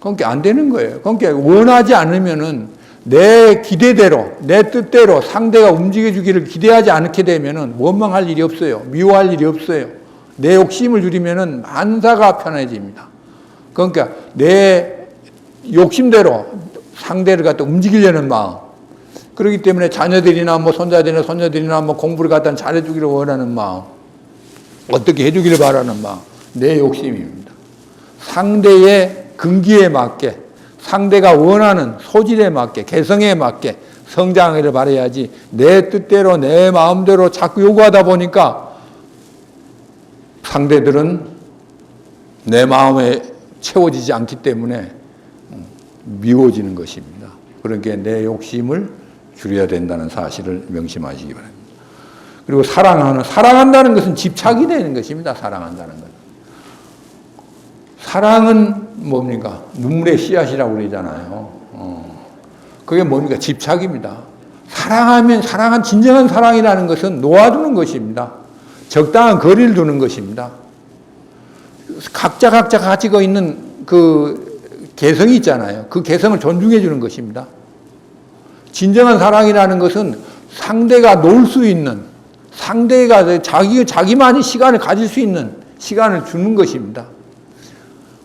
그러니까 안 되는 거예요. 그러니까 원하지 않으면은 내 기대대로, 내 뜻대로 상대가 움직여주기를 기대하지 않게 되면은 원망할 일이 없어요. 미워할 일이 없어요. 내 욕심을 줄이면은 만사가 편해집니다. 그러니까 내 욕심대로 상대를 갖다 움직이려는 마음. 그렇기 때문에 자녀들이나 뭐 손자들이나 손녀들이나 뭐 공부를 갖다 잘해주기를 원하는 마음. 어떻게 해주기를 바라는 마음. 내 욕심입니다. 상대의 근기에 맞게, 상대가 원하는 소질에 맞게, 개성에 맞게 성장하기를 바라야지 내 뜻대로 내 마음대로 자꾸 요구하다 보니까 상대들은 내 마음에 채워지지 않기 때문에 미워지는 것입니다. 그러니까 내 욕심을 줄여야 된다는 사실을 명심하시기 바랍니다. 그리고 사랑한다는 것은 집착이 되는 것입니다. 사랑한다는 것은. 사랑은 뭡니까? 눈물의 씨앗이라고 그러잖아요. 그게 뭡니까? 집착입니다. 사랑한 진정한 사랑이라는 것은 놓아두는 것입니다. 적당한 거리를 두는 것입니다. 각자 가지고 있는 그 개성이 있잖아요. 그 개성을 존중해 주는 것입니다. 진정한 사랑이라는 것은 상대가 놀 수 있는, 상대가 자기만이 시간을 가질 수 있는 시간을 주는 것입니다.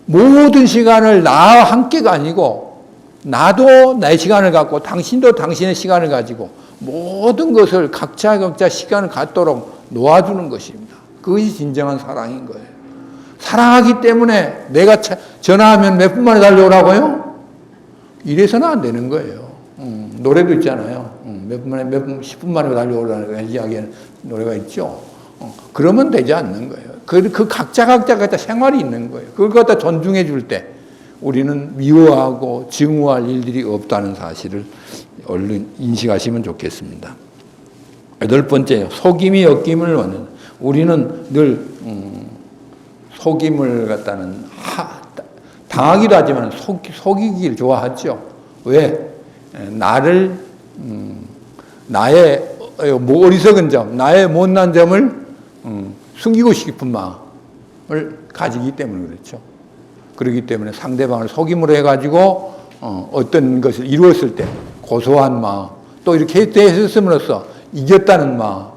모든 시간을 나와 함께가 아니고 나도 내 시간을 갖고 당신도 당신의 시간을 가지고 모든 것을 각자 시간을 갖도록 놓아주는 것입니다. 그것이 진정한 사랑인 거예요. 사랑하기 때문에 내가 전화하면 몇 분 만에 달려오라고요? 이래서는 안 되는 거예요. 노래도 있잖아요. 몇 분 만에 10분 만에 달려오라는 이야기하는 노래가 있죠. 그러면 되지 않는 거예요. 그 각자 생활이 있는 거예요. 그걸 갖다 존중해 줄 때 우리는 미워하고 증오할 일들이 없다는 사실을 얼른 인식하시면 좋겠습니다. 8번째, 속임이 엮임을 원하는. 우리는 늘 속임을 갖다는 당하기도 하지만 속이기를 좋아하죠. 왜? 나의 어리석은 점, 나의 못난 점을 숨기고 싶은 마음을 가지기 때문에 그렇죠. 그렇기 때문에 상대방을 속임으로 해가지고 어떤 것을 이루었을 때 고소한 마음, 또 이렇게 했음으로써 이겼다는 마음,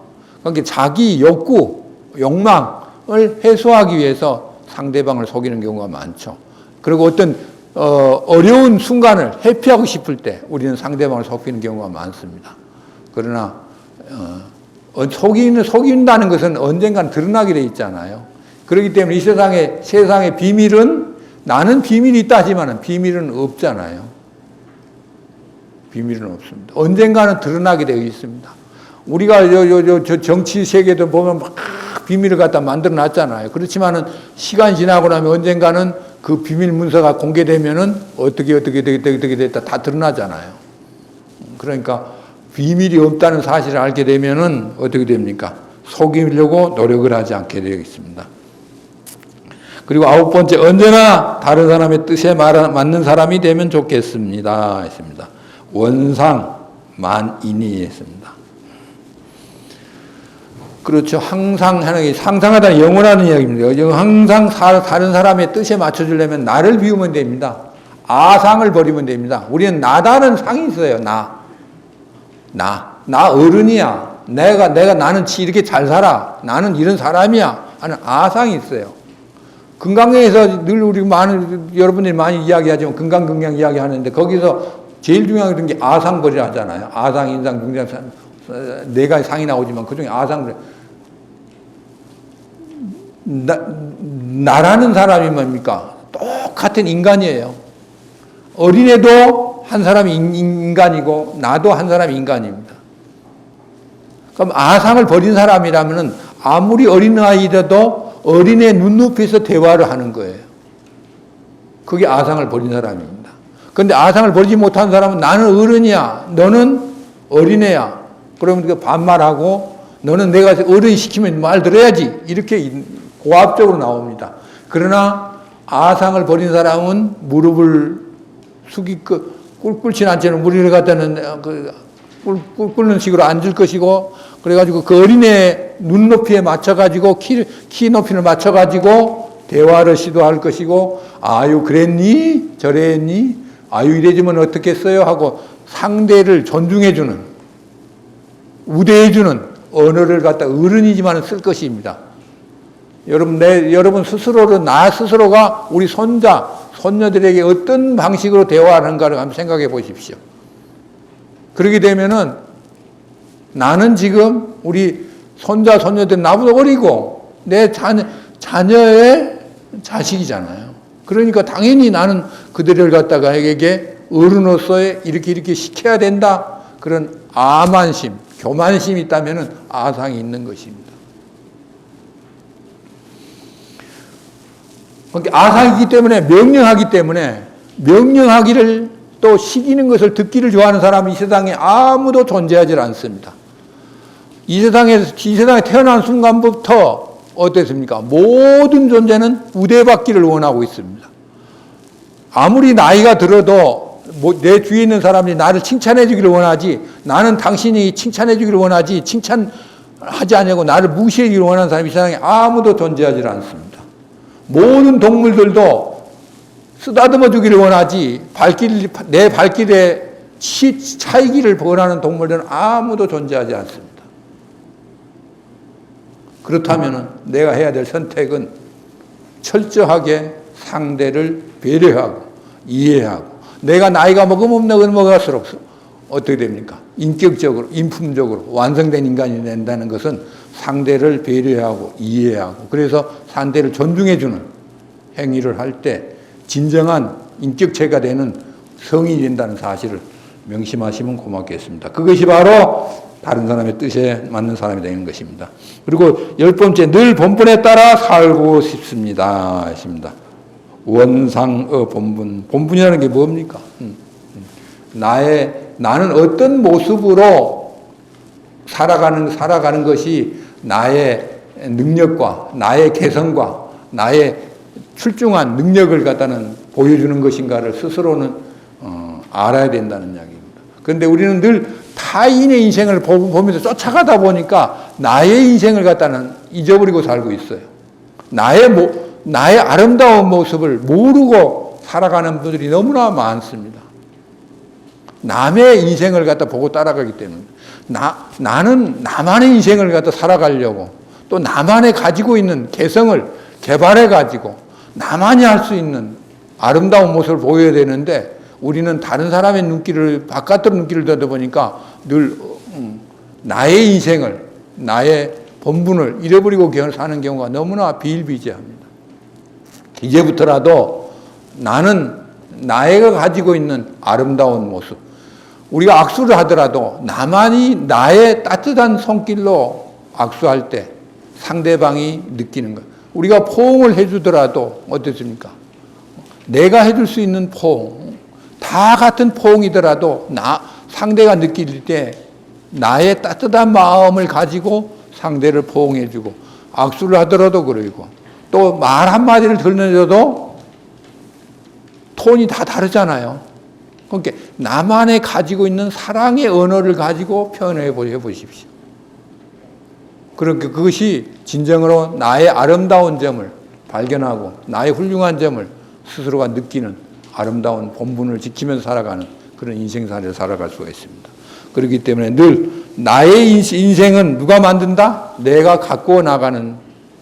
그러니까 자기 욕구, 욕망을 해소하기 위해서 상대방을 속이는 경우가 많죠. 그리고 어떤 어려운 순간을 회피하고 싶을 때 우리는 상대방을 속이는 경우가 많습니다. 그러나 속인다는 것은 언젠가는 드러나게 돼 있잖아요. 그렇기 때문에 이 세상의 비밀은 나는 비밀이 있다 하지만 비밀은 없잖아요. 비밀은 없습니다. 언젠가는 드러나게 되어 있습니다. 우리가 저 정치 세계도 보면 막 비밀을 갖다 만들어 놨잖아요. 그렇지만은 시간이 지나고 나면 언젠가는 그 비밀 문서가 공개되면은 어떻게 됐다 다 드러나잖아요. 그러니까 비밀이 없다는 사실을 알게 되면은 어떻게 됩니까? 속이려고 노력을 하지 않게 되어 있습니다. 그리고 9번째, 언제나 다른 사람의 뜻에 맞는 사람이 되면 좋겠습니다. 했습니다. 원상만인이 했습니다. 그렇죠. 항상 하는 게 상상하다는 영원하는 이야기입니다. 항상 다른 사람의 뜻에 맞춰주려면 나를 비우면 됩니다. 아상을 버리면 됩니다. 우리는 나다는 상이 있어요. 나 어른이야. 나는 이렇게 잘 살아. 나는 이런 사람이야. 하는 아상이 있어요. 금강경에서 늘 여러분들이 많이 이야기하지만 금강경량 이야기하는데 거기서 제일 중요한 게 아상벌이라 하잖아요. 아상, 인상, 중상, 네 가지 상이 나오지만 그 중에 아상벌. 나라는 사람이 뭡니까? 똑같은 인간이에요. 어린애도 한 사람이 인간이고 나도 한 사람이 인간입니다. 그럼 아상을 버린 사람이라면 아무리 어린아이라도 어린애 눈높이에서 대화를 하는 거예요. 그게 아상을 버린 사람입니다. 그런데 아상을 버리지 못한 사람은 나는 어른이야. 너는 어린애야. 그러면 그 반말하고 너는 내가 어른이 시키면 말 들어야지. 이렇게 고압적으로 나옵니다. 그러나 아상을 버린 사람은 무릎을 꿇진 않지만 무리를 갖다는 꿇는 식으로 앉을 것이고 그래가지고 그 어린애 눈높이에 맞춰가지고 키 높이를 맞춰가지고 대화를 시도할 것이고 아유 그랬니? 저랬니? 아유 이래지면 어떻겠어요? 하고 상대를 존중해주는 우대해주는 언어를 갖다 어른이지만 쓸 것입니다. 여러분 스스로는 나 스스로가 우리 손녀들에게 어떤 방식으로 대화하는가를 한번 생각해 보십시오. 그렇게 되면은 나는 지금 우리 손녀들 나보다 어리고 내 자녀의 자식이잖아요. 그러니까 당연히 나는 그들을 갖다가 에게 어른으로서의 이렇게 시켜야 된다. 그런 아만심, 교만심이 있다면은 아상이 있는 것입니다. 그러니까 아상이기 때문에 명령하기를 또 시키는 것을 듣기를 좋아하는 사람은 이 세상에 아무도 존재하지 않습니다. 이 세상에 태어난 순간부터 어땠습니까? 모든 존재는 우대받기를 원하고 있습니다. 아무리 나이가 들어도 내 주위에 있는 사람이 나를 칭찬해 주기를 원하지 나는 당신이 칭찬해 주기를 원하지 칭찬하지 않냐고 나를 무시해 주기를 원하는 사람이 이 세상에 아무도 존재하지 않습니다. 모든 동물들도 쓰다듬어 주기를 원하지 내 발길에 차이기를 원하는 동물들은 아무도 존재하지 않습니다. 그렇다면 내가 해야 될 선택은 철저하게 상대를 배려하고 이해하고 내가 나이가 먹을수록 어떻게 됩니까? 인격적으로 인품적으로 완성된 인간이 된다는 것은 상대를 배려하고 이해하고 그래서 상대를 존중해주는 행위를 할 때 진정한 인격체가 되는 성인이 된다는 사실을 명심하시면 고맙겠습니다. 그것이 바로 다른 사람의 뜻에 맞는 사람이 되는 것입니다. 그리고 10번째, 늘 본분에 따라 살고 싶습니다. 했습니다. 원상의 본분. 본분이라는 게 뭡니까? 나는 어떤 모습으로 살아가는 것이 나의 능력과 나의 개성과 나의 출중한 능력을 갖다는 보여주는 것인가를 스스로는 알아야 된다는 이야기입니다. 그런데 우리는 늘 타인의 인생을 보면서 쫓아가다 보니까 나의 인생을 갖다는 잊어버리고 살고 있어요. 나의 아름다운 모습을 모르고 살아가는 분들이 너무나 많습니다. 남의 인생을 갖다 보고 따라가기 때문에 나는 나만의 인생을 갖다 살아가려고 또 나만의 가지고 있는 개성을 개발해 가지고 나만이 할 수 있는 아름다운 모습을 보여야 되는데 우리는 다른 사람의 바깥으로 눈길을 들다 보니까 늘 나의 인생을 나의 본분을 잃어버리고 사는 경우가 너무나 비일비재합니다. 이제부터라도 나는 나가 가지고 있는 아름다운 모습 우리가 악수를 하더라도 나만이 나의 따뜻한 손길로 악수할 때 상대방이 느끼는 것. 우리가 포옹을 해주더라도 어떻습니까? 내가 해줄 수 있는 포옹, 다 같은 포옹이더라도 상대가 느낄 때 나의 따뜻한 마음을 가지고 상대를 포옹해주고 악수를 하더라도 그러고 또 말 한마디를 들려줘도 톤이 다 다르잖아요. 그러니까 나만의 가지고 있는 사랑의 언어를 가지고 표현해 보십시오. 그러니까 그것이 진정으로 나의 아름다운 점을 발견하고 나의 훌륭한 점을 스스로가 느끼는 아름다운 본분을 지키면서 살아가는 그런 인생살이를 살아갈 수가 있습니다. 그렇기 때문에 늘 나의 인생은 누가 만든다? 내가 가꾸어 나가는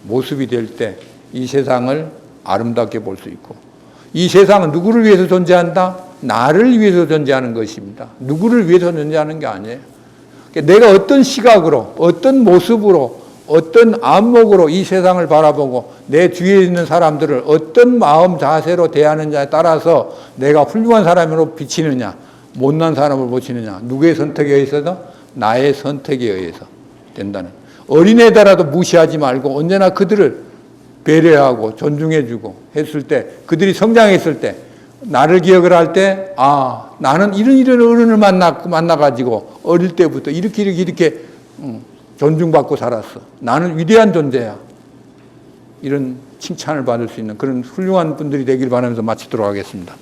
모습이 될 때 이 세상을 아름답게 볼 수 있고, 이 세상은 누구를 위해서 존재한다? 나를 위해서 존재하는 것입니다. 누구를 위해서 존재하는 게 아니에요. 내가 어떤 시각으로, 어떤 모습으로, 어떤 안목으로 이 세상을 바라보고 내 뒤에 있는 사람들을 어떤 마음 자세로 대하느냐에 따라서 내가 훌륭한 사람으로 비치느냐, 못난 사람으로 비치느냐, 누구의 선택에 의해서? 나의 선택에 의해서 된다는. 어린애들라도 무시하지 말고 언제나 그들을 배려하고 존중해주고 했을 때, 그들이 성장했을 때, 나를 기억을 할 때, 아, 나는 이런 어른을 만나가지고 어릴 때부터 이렇게 존중받고 살았어. 나는 위대한 존재야. 이런 칭찬을 받을 수 있는 그런 훌륭한 분들이 되길 바라면서 마치도록 하겠습니다.